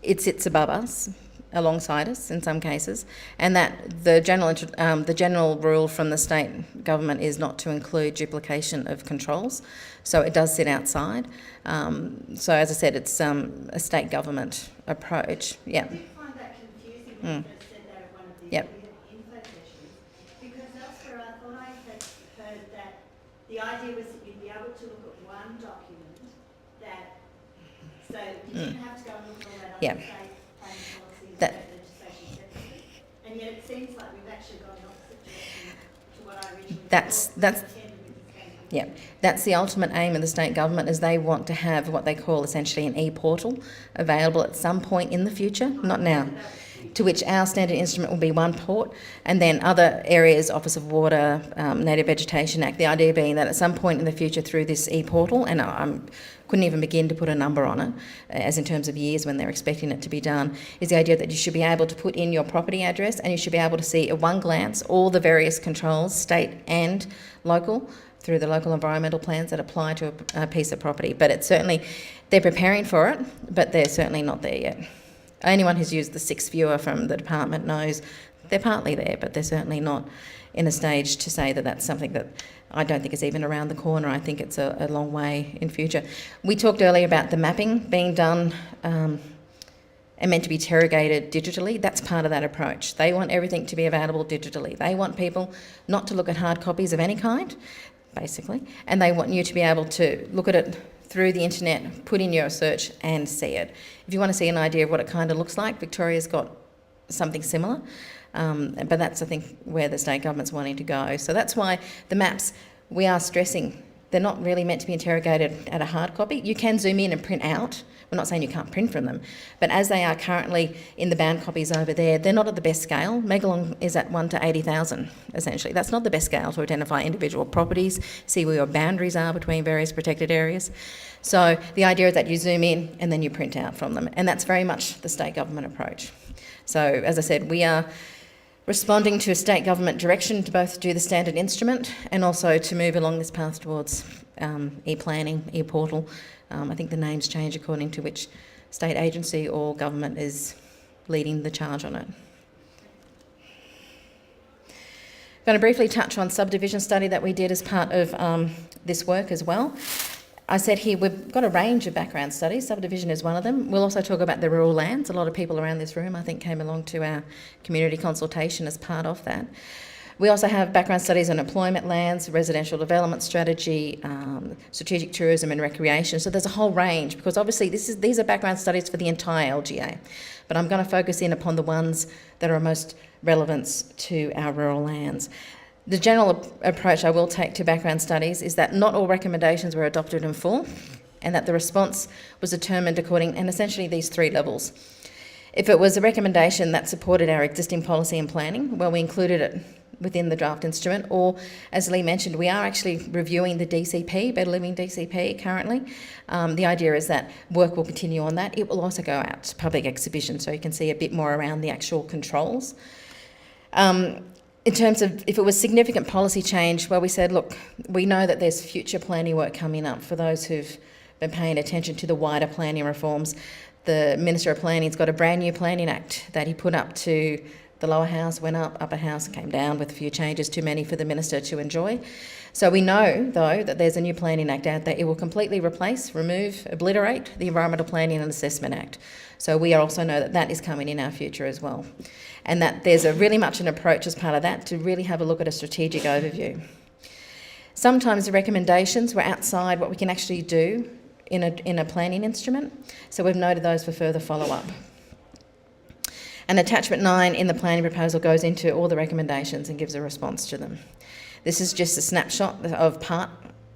it sits above us, alongside us in some cases, and that the general rule from the state government is not to include duplication of controls, so it does sit outside. So as I said, it's a state government approach. Yeah. I did find that confusing when you first said that at one of the info sessions, because elsewhere I thought I had heard that the idea was that you'd be able to look at one document that, so you didn't have to go and look at all that other state planning policy and state legislation separately. And yet it seems like we've actually gone the opposite direction to what I originally thought. Yeah, that's the ultimate aim of the state government, is they want to have what they call essentially an e-portal available at some point in the future, not now, to which our standard instrument will be one port, and then other areas, Office of Water, Native Vegetation Act, the idea being that at some point in the future through this e-portal, and I couldn't even begin to put a number on it, as in terms of years when they're expecting it to be done, is the idea that you should be able to put in your property address and you should be able to see at one glance all the various controls, state and local, through the local environmental plans that apply to a piece of property. But it's certainly, they're preparing for it, but they're certainly not there yet. Anyone who's used the 6 viewer from the department knows they're partly there, but they're certainly not in a stage to say that that's something that I don't think is even around the corner. I think it's a long way in future. We talked earlier about the mapping being done and meant to be interrogated digitally. That's part of that approach. They want everything to be available digitally. They want people not to look at hard copies of any kind, basically, and they want you to be able to look at it through the internet, put in your search and see it. If you want to see an idea of what it kind of looks like, Victoria's got something similar, but that's, I think, where the state government's wanting to go. So that's why the maps, we are stressing They're not really meant to be interrogated at a hard copy. You can zoom in and print out. We're not saying you can't print from them, but as they are currently in the bound copies over there, they're not at the best scale. Megalong is at 1 to 80,000, essentially. That's not the best scale to identify individual properties, see where your boundaries are between various protected areas. So the idea is that you zoom in and then you print out from them, and that's very much the state government approach. So, as I said, we are responding to a state government direction to both do the standard instrument and also to move along this path towards e-planning, e-portal. I think the names change according to which state agency or government is leading the charge on it. I'm going to briefly touch on subdivision study that we did as part of this work as well. I said here we've got a range of background studies. Subdivision is one of them. We'll also talk about the rural lands. A lot of people around this room, I think, came along to our community consultation as part of that. We also have background studies on employment lands, residential development strategy, strategic tourism and recreation. So there's a whole range, because obviously these are background studies for the entire LGA. But I'm going to focus in upon the ones that are most relevant to our rural lands. The general approach I will take to background studies is that not all recommendations were adopted in full, and that the response was determined according, and essentially these 3 levels. If it was a recommendation that supported our existing policy and planning, well, we included it within the draft instrument, or as Lee mentioned, we are actually reviewing the DCP, Better Living DCP currently. The idea is that work will continue on that. It will also go out to public exhibition, so you can see a bit more around the actual controls. In terms of if it was significant policy change, well, we said, look, we know that there's future planning work coming up. For those who've been paying attention to the wider planning reforms, the Minister of Planning's got a brand new planning act that he put up to the lower house, went up, upper house came down with a few changes, too many for the Minister to enjoy. So we know, though, that there's a new planning act out there. It will completely replace, remove, obliterate the Environmental Planning and Assessment Act. So we also know that that is coming in our future as well. And that there's a really much an approach as part of that to really have a look at a strategic overview. Sometimes the recommendations were outside what we can actually do in a planning instrument, so we've noted those for further follow-up. And attachment 9 in the planning proposal goes into all the recommendations and gives a response to them. This is just a snapshot of part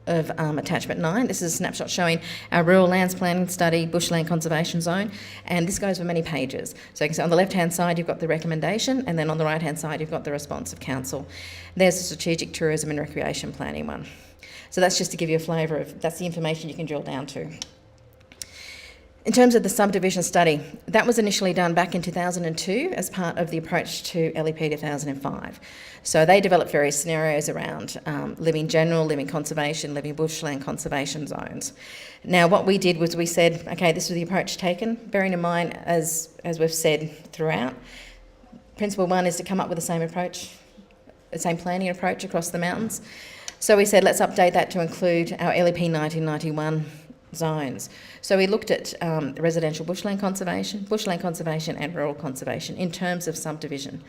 of attachment 9. This is a snapshot showing our rural lands planning study, bushland conservation zone, and this goes for many pages. So you can see on the left-hand side you've got the recommendation, and then on the right-hand side you've got the response of council. There's the strategic tourism and recreation planning one. So that's just to give you a flavour of, that's the information you can drill down to. In terms of the subdivision study, that was initially done back in 2002 as part of the approach to LEP 2005. So they developed various scenarios around living general, living conservation, living bushland conservation zones. Now what we did was we said, okay, this was the approach taken, bearing in mind, as we've said throughout, principle 1 is to come up with the same approach, the same planning approach across the mountains. So we said, let's update that to include our LEP 1991 zones. So we looked at residential bushland conservation and rural conservation in terms of subdivision.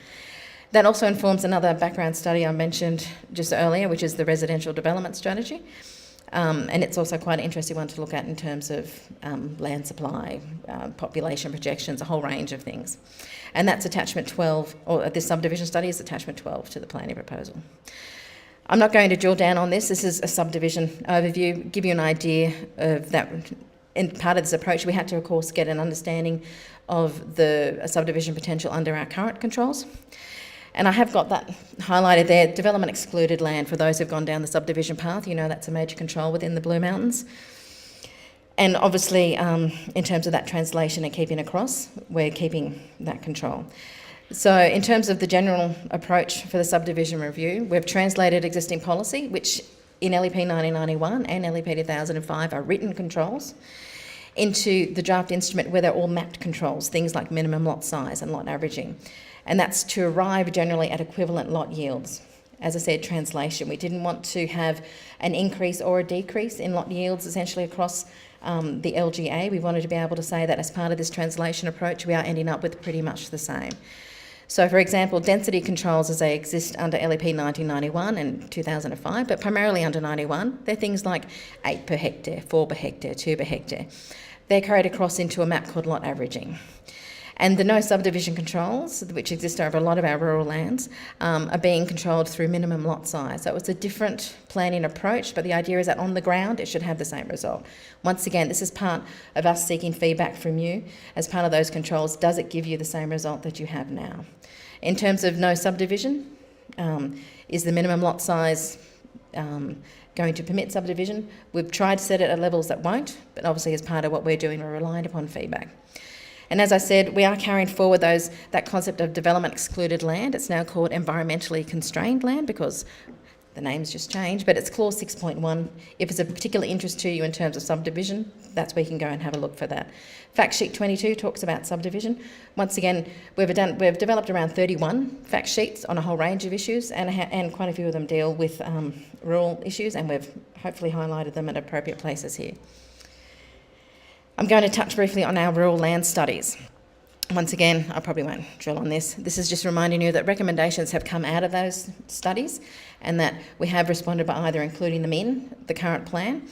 That also informs another background study I mentioned just earlier, which is the residential development strategy. And it's also quite an interesting one to look at in terms of land supply, population projections, a whole range of things. And that's attachment 12, or this subdivision study is attachment 12 to the planning proposal. I'm not going to drill down on this. This is a subdivision overview, give you an idea of that. In part of this approach, we had to, of course, get an understanding of the subdivision potential under our current controls. And I have got that highlighted there, development excluded land. For those who've gone down the subdivision path, you know that's a major control within the Blue Mountains. And obviously, in terms of that translation and keeping across, we're keeping that control. So in terms of the general approach for the subdivision review, we've translated existing policy, which in LEP 1991 and LEP 2005 are written controls, into the draft instrument where they're all mapped controls, things like minimum lot size and lot averaging. And that's to arrive generally at equivalent lot yields. As I said, translation. We didn't want to have an increase or a decrease in lot yields essentially across the LGA. We wanted to be able to say that as part of this translation approach, we are ending up with pretty much the same. So, for example, density controls as they exist under LEP 1991 and 2005, but primarily under 91, they're things like 8 per hectare, 4 per hectare, 2 per hectare. They're carried across into a map called lot averaging. And the no subdivision controls, which exist over a lot of our rural lands, are being controlled through minimum lot size. So it's a different planning approach, but the idea is that on the ground it should have the same result. Once again, this is part of us seeking feedback from you as part of those controls. Does it give you the same result that you have now? In terms of no subdivision, is the minimum lot size going to permit subdivision? We've tried to set it at levels that won't, but obviously as part of what we're doing, we're relying upon feedback. And as I said, we are carrying forward that concept of development excluded land. It's now called environmentally constrained land because the name's just changed, but it's clause 6.1. If it's a particular interest to you in terms of subdivision, that's where you can go and have a look for that. Fact sheet 22 talks about subdivision. Once again, we've developed around 31 fact sheets on a whole range of issues, and quite a few of them deal with rural issues, and we've hopefully highlighted them at appropriate places here. I'm going to touch briefly on our rural land studies. Once again, I probably won't drill on this. This is just reminding you that recommendations have come out of those studies and that we have responded by either including them in the current plan,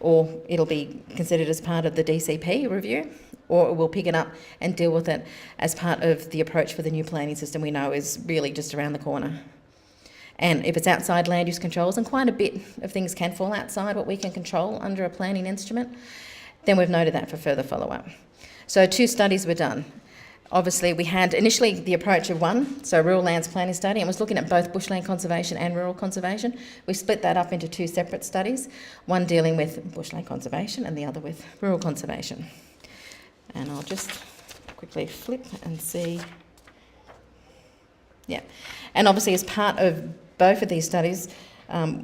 or it'll be considered as part of the DCP review, or we'll pick it up and deal with it as part of the approach for the new planning system we know is really just around the corner. And if it's outside land use controls, and quite a bit of things can fall outside what we can control under a planning instrument, then we've noted that for further follow-up. So 2 studies were done. Obviously, we had initially the approach of one, so rural lands planning study, and was looking at both bushland conservation and rural conservation. We split that up into 2 separate studies, one dealing with bushland conservation and the other with rural conservation. And I'll just quickly flip and see. Yeah, and obviously as part of both of these studies,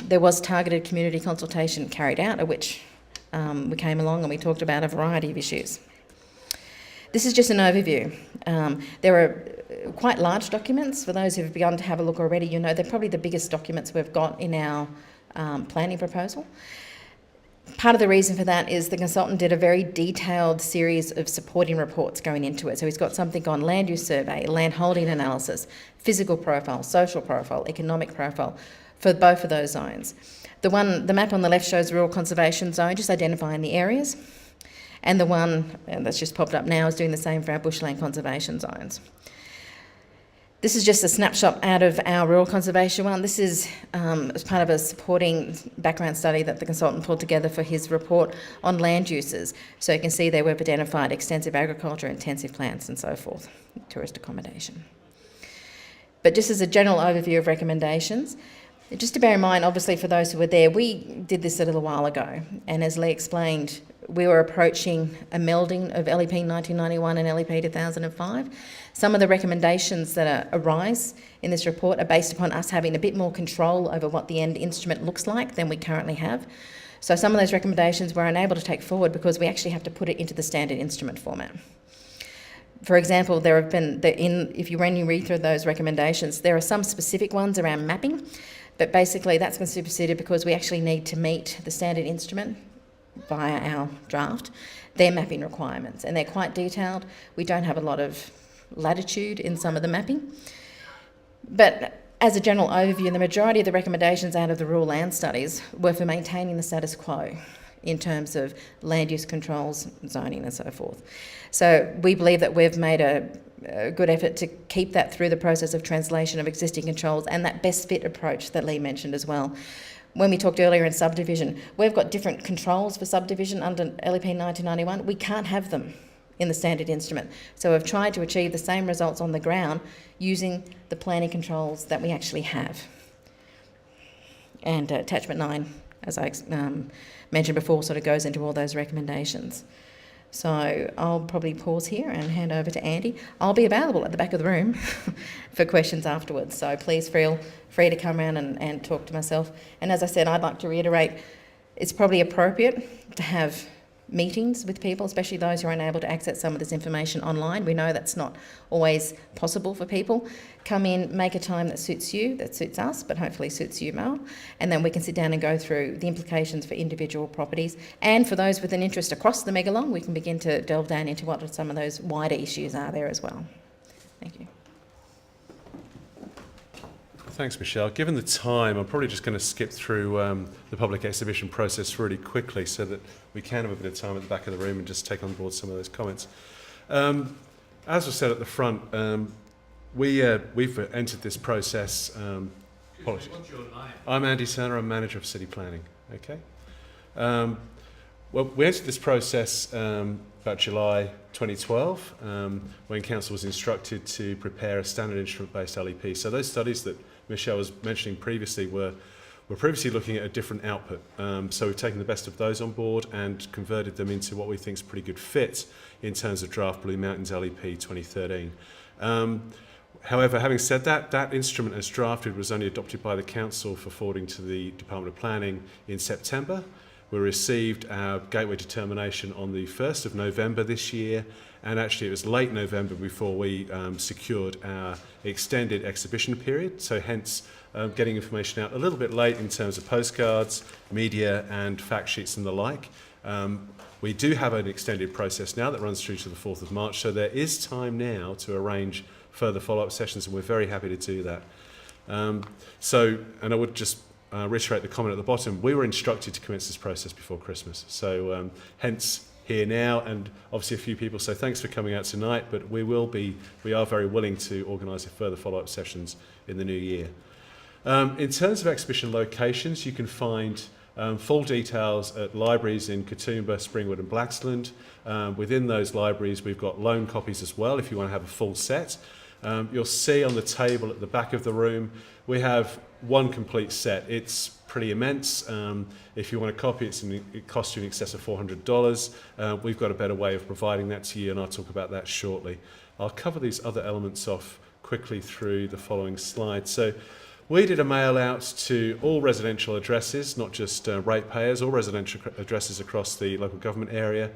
there was targeted community consultation carried out, at which we came along and we talked about a variety of issues. This is just an overview. There are quite large documents. For those who have begun to have a look already, you know they're probably the biggest documents we've got in our planning proposal. Part of the reason for that is the consultant did a very detailed series of supporting reports going into it. So he's got something on land use survey, land holding analysis, physical profile, social profile, economic profile for both of those zones. The map on the left shows rural conservation zone, just identifying the areas. And the one that's just popped up now is doing the same for our bushland conservation zones. This is just a snapshot out of our rural conservation one. This is as part of a supporting background study that the consultant pulled together for his report on land uses. So you can see there we've identified extensive agriculture, intensive plants and so forth, tourist accommodation. But just as a general overview of recommendations, just to bear in mind, obviously, for those who were there, we did this a little while ago. And as Lee explained, we were approaching a melding of LEP 1991 and LEP 2005. Some of the recommendations that arise in this report are based upon us having a bit more control over what the end instrument looks like than we currently have. So some of those recommendations we're unable to take forward because we actually have to put it into the standard instrument format. For example, there have been, when you read through those recommendations, there are some specific ones around mapping, but basically that's been superseded because we actually need to meet the standard instrument via our draft, their mapping requirements, and they're quite detailed. We don't have a lot of latitude in some of the mapping. But as a general overview, the majority of the recommendations out of the rural land studies were for maintaining the status quo in terms of land use controls, zoning and so forth. So we believe that we've made a good effort to keep that through the process of translation of existing controls and that best fit approach that Lee mentioned as well. When we talked earlier in subdivision, we've got different controls for subdivision under LEP 1991. We can't have them in the standard instrument. So we've tried to achieve the same results on the ground using the planning controls that we actually have. And attachment 9, as I mentioned before, sort of goes into all those recommendations. So I'll probably pause here and hand over to Andy. I'll be available at the back of the room for questions afterwards. So please feel free to come around and talk to myself. And as I said, I'd like to reiterate, it's probably appropriate to have meetings with people, especially those who are unable to access some of this information online. We know that's not always possible for people. Come in, make a time that suits you, that suits us, but hopefully suits you, Mel, and then we can sit down and go through the implications for individual properties. And for those with an interest across the megalong, we can begin to delve down into what some of those wider issues are there as well. Thank you. Thanks, Michelle. Given the time, I'm probably just going to skip through the public exhibition process really quickly so that we can have a bit of time at the back of the room and just take on board some of those comments. As was said at the front, we've entered this process. Excuse Apologies. me, what's your name? I'm Andy Turner. I'm manager of city planning. Okay. Well, we entered this process about July 2012 when council was instructed to prepare a standard instrument-based LEP. So those studies that Michelle was mentioning previously were previously looking at a different output. So we've taken the best of those on board and converted them into what we think is a pretty good fit in terms of draft Blue Mountains LEP 2013. However, having said that, that instrument as drafted was only adopted by the council for forwarding to the Department of Planning in September. We received our gateway determination on the 1st of November this year, and actually it was late November before we secured our extended exhibition period, so hence getting information out a little bit late in terms of postcards, media and fact sheets and the like. We do have an extended process now that runs through to the 4th of March, so there is time now to arrange further follow-up sessions, and we're very happy to do that. And I would just reiterate the comment at the bottom, we were instructed to commence this process before Christmas, so hence here now, and obviously a few people say thanks for coming out tonight, but we are very willing to organise further follow-up sessions in the new year. In terms of exhibition locations, you can find full details at libraries in Katoomba, Springwood and Blaxland. Within those libraries we've got loan copies as well if you want to have a full set. You'll see on the table at the back of the room we have one complete set. It's pretty immense. If you want a copy, it costs you in excess of $400. We've got a better way of providing that to you, and I'll talk about that shortly. I'll cover these other elements off quickly through the following slides. So we did a mail out to all residential addresses, not just ratepayers, all residential addresses across the local government area,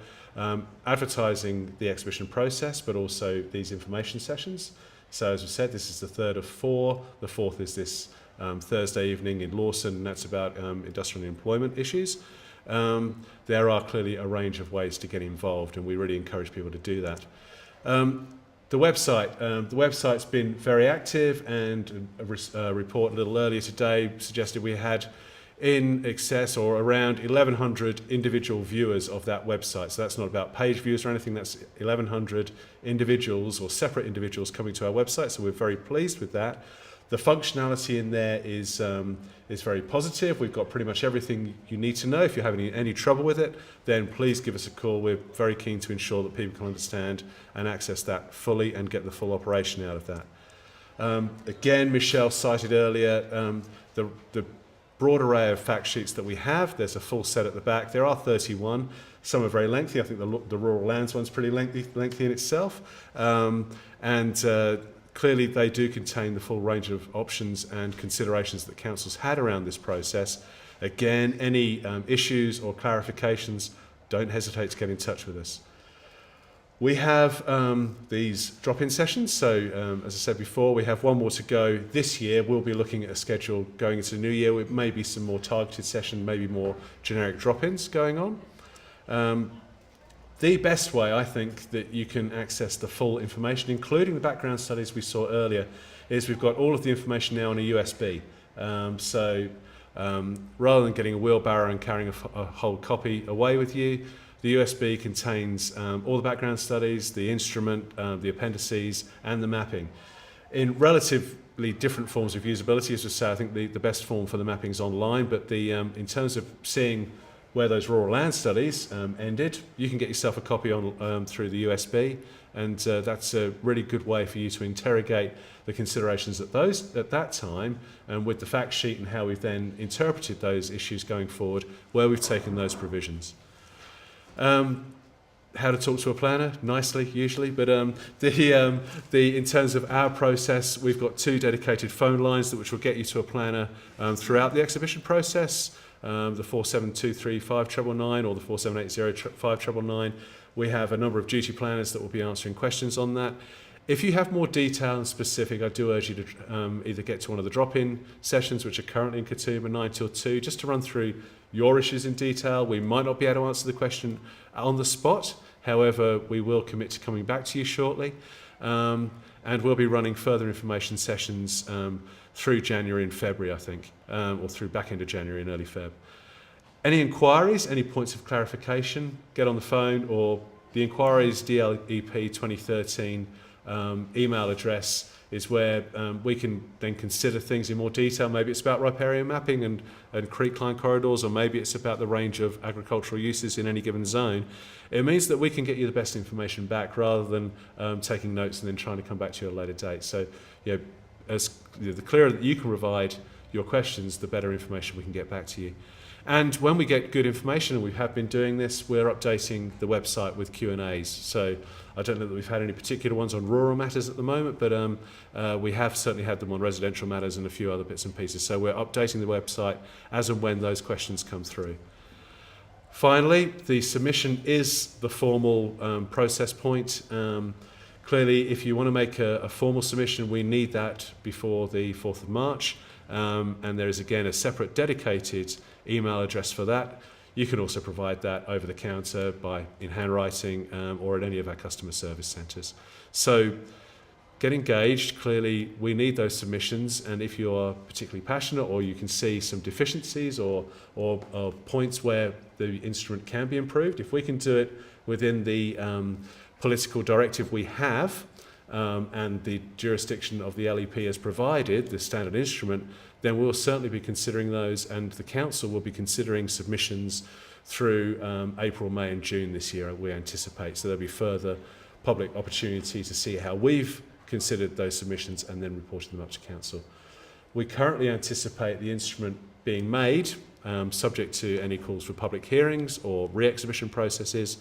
advertising the exhibition process, but also these information sessions. So as we said, this is the third of 4. The fourth is this Thursday evening in Lawson, and that's about industrial and employment issues. There are clearly a range of ways to get involved, and we really encourage people to do that. The website's been very active, and a report a little earlier today suggested we had in excess or around 1,100 individual viewers of that website. So that's not about page views or anything, that's 1,100 individuals or separate individuals coming to our website, so we're very pleased with that. The functionality in there is very positive. We've got pretty much everything you need to know. If you're having any trouble with it, then please give us a call. We're very keen to ensure that people can understand and access that fully and get the full operation out of that. Again, Michelle cited earlier the broad array of fact sheets that we have. There's a full set at the back. There are 31. Some are very lengthy. I think the rural lands one's pretty lengthy in itself. Clearly they do contain the full range of options and considerations that council's had around this process. Again, any issues or clarifications, don't hesitate to get in touch with us. We have these drop-in sessions, so as I said before, we have one more to go this year. We'll be looking at a schedule going into the new year with maybe some more targeted session, maybe more generic drop-ins going on. The best way, I think, that you can access the full information, including the background studies we saw earlier, is we've got all of the information now on a USB. Rather than getting a wheelbarrow and carrying a whole copy away with you, the USB contains all the background studies, the instrument, the appendices, and the mapping. In relatively different forms of usability, as I say, I think the best form for the mapping is online, but in terms of seeing where those rural land studies ended, you can get yourself a copy on through the USB, and that's a really good way for you to interrogate the considerations at that time, and with the fact sheet and how we've then interpreted those issues going forward, where we've taken those provisions. How to talk to a planner, nicely usually, but in terms of our process, we've got 2 dedicated phone lines which will get you to a planner throughout the exhibition process. The 4723 5999 or the 4780 5999. We have a number of duty planners that will be answering questions on that. If you have more detail and specific, I do urge you to either get to one of the drop-in sessions, which are currently in Katoomba 9 till 2, just to run through your issues in detail. We might not be able to answer the question on the spot, however, we will commit to coming back to you shortly. And we'll be running further information sessions through January and February, I think, or through back end of January and early Feb. Any inquiries, any points of clarification, get on the phone or The inquiries DLEP 2013 email address is where we can then consider things in more detail. Maybe it's about riparian mapping and creek line corridors, or maybe it's about the range of agricultural uses in any given zone. It means that we can get you the best information back rather than taking notes and then trying to come back to you at a later date. So, the clearer that you can provide your questions, the better information we can get back to you. And when we get good information, and we have been doing this, we're updating the website with Q&As. So I don't know that we've had any particular ones on rural matters at the moment, but we have certainly had them on residential matters and a few other bits and pieces. So we're updating the website as and when those questions come through. Finally, the submission is the formal process point. Clearly, if you want to make a formal submission, we need that before the 4th of March. And there is, again, a separate dedicated email address for that. You can also provide that over the counter in handwriting or at any of our customer service centres. So get engaged. Clearly, we need those submissions, and if you are particularly passionate or you can see some deficiencies or points where the instrument can be improved, if we can do it within the political directive we have, and the jurisdiction of the LEP has provided, the standard instrument, then we'll certainly be considering those, and the Council will be considering submissions through April, May and June this year, we anticipate. So there'll be further public opportunity to see how we've considered those submissions and then reporting them up to Council. We currently anticipate the instrument being made, subject to any calls for public hearings or re-exhibition processes,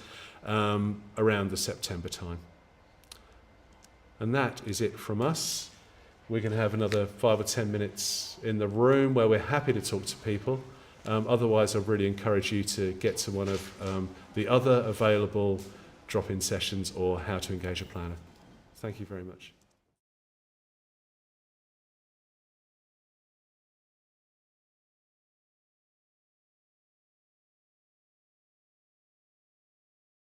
around the September time. And that is it from us. We're going to have another 5 or 10 minutes in the room where we're happy to talk to people. Otherwise, I really encourage you to get to one of the other available drop-in sessions or how to engage a planner. Thank you very much.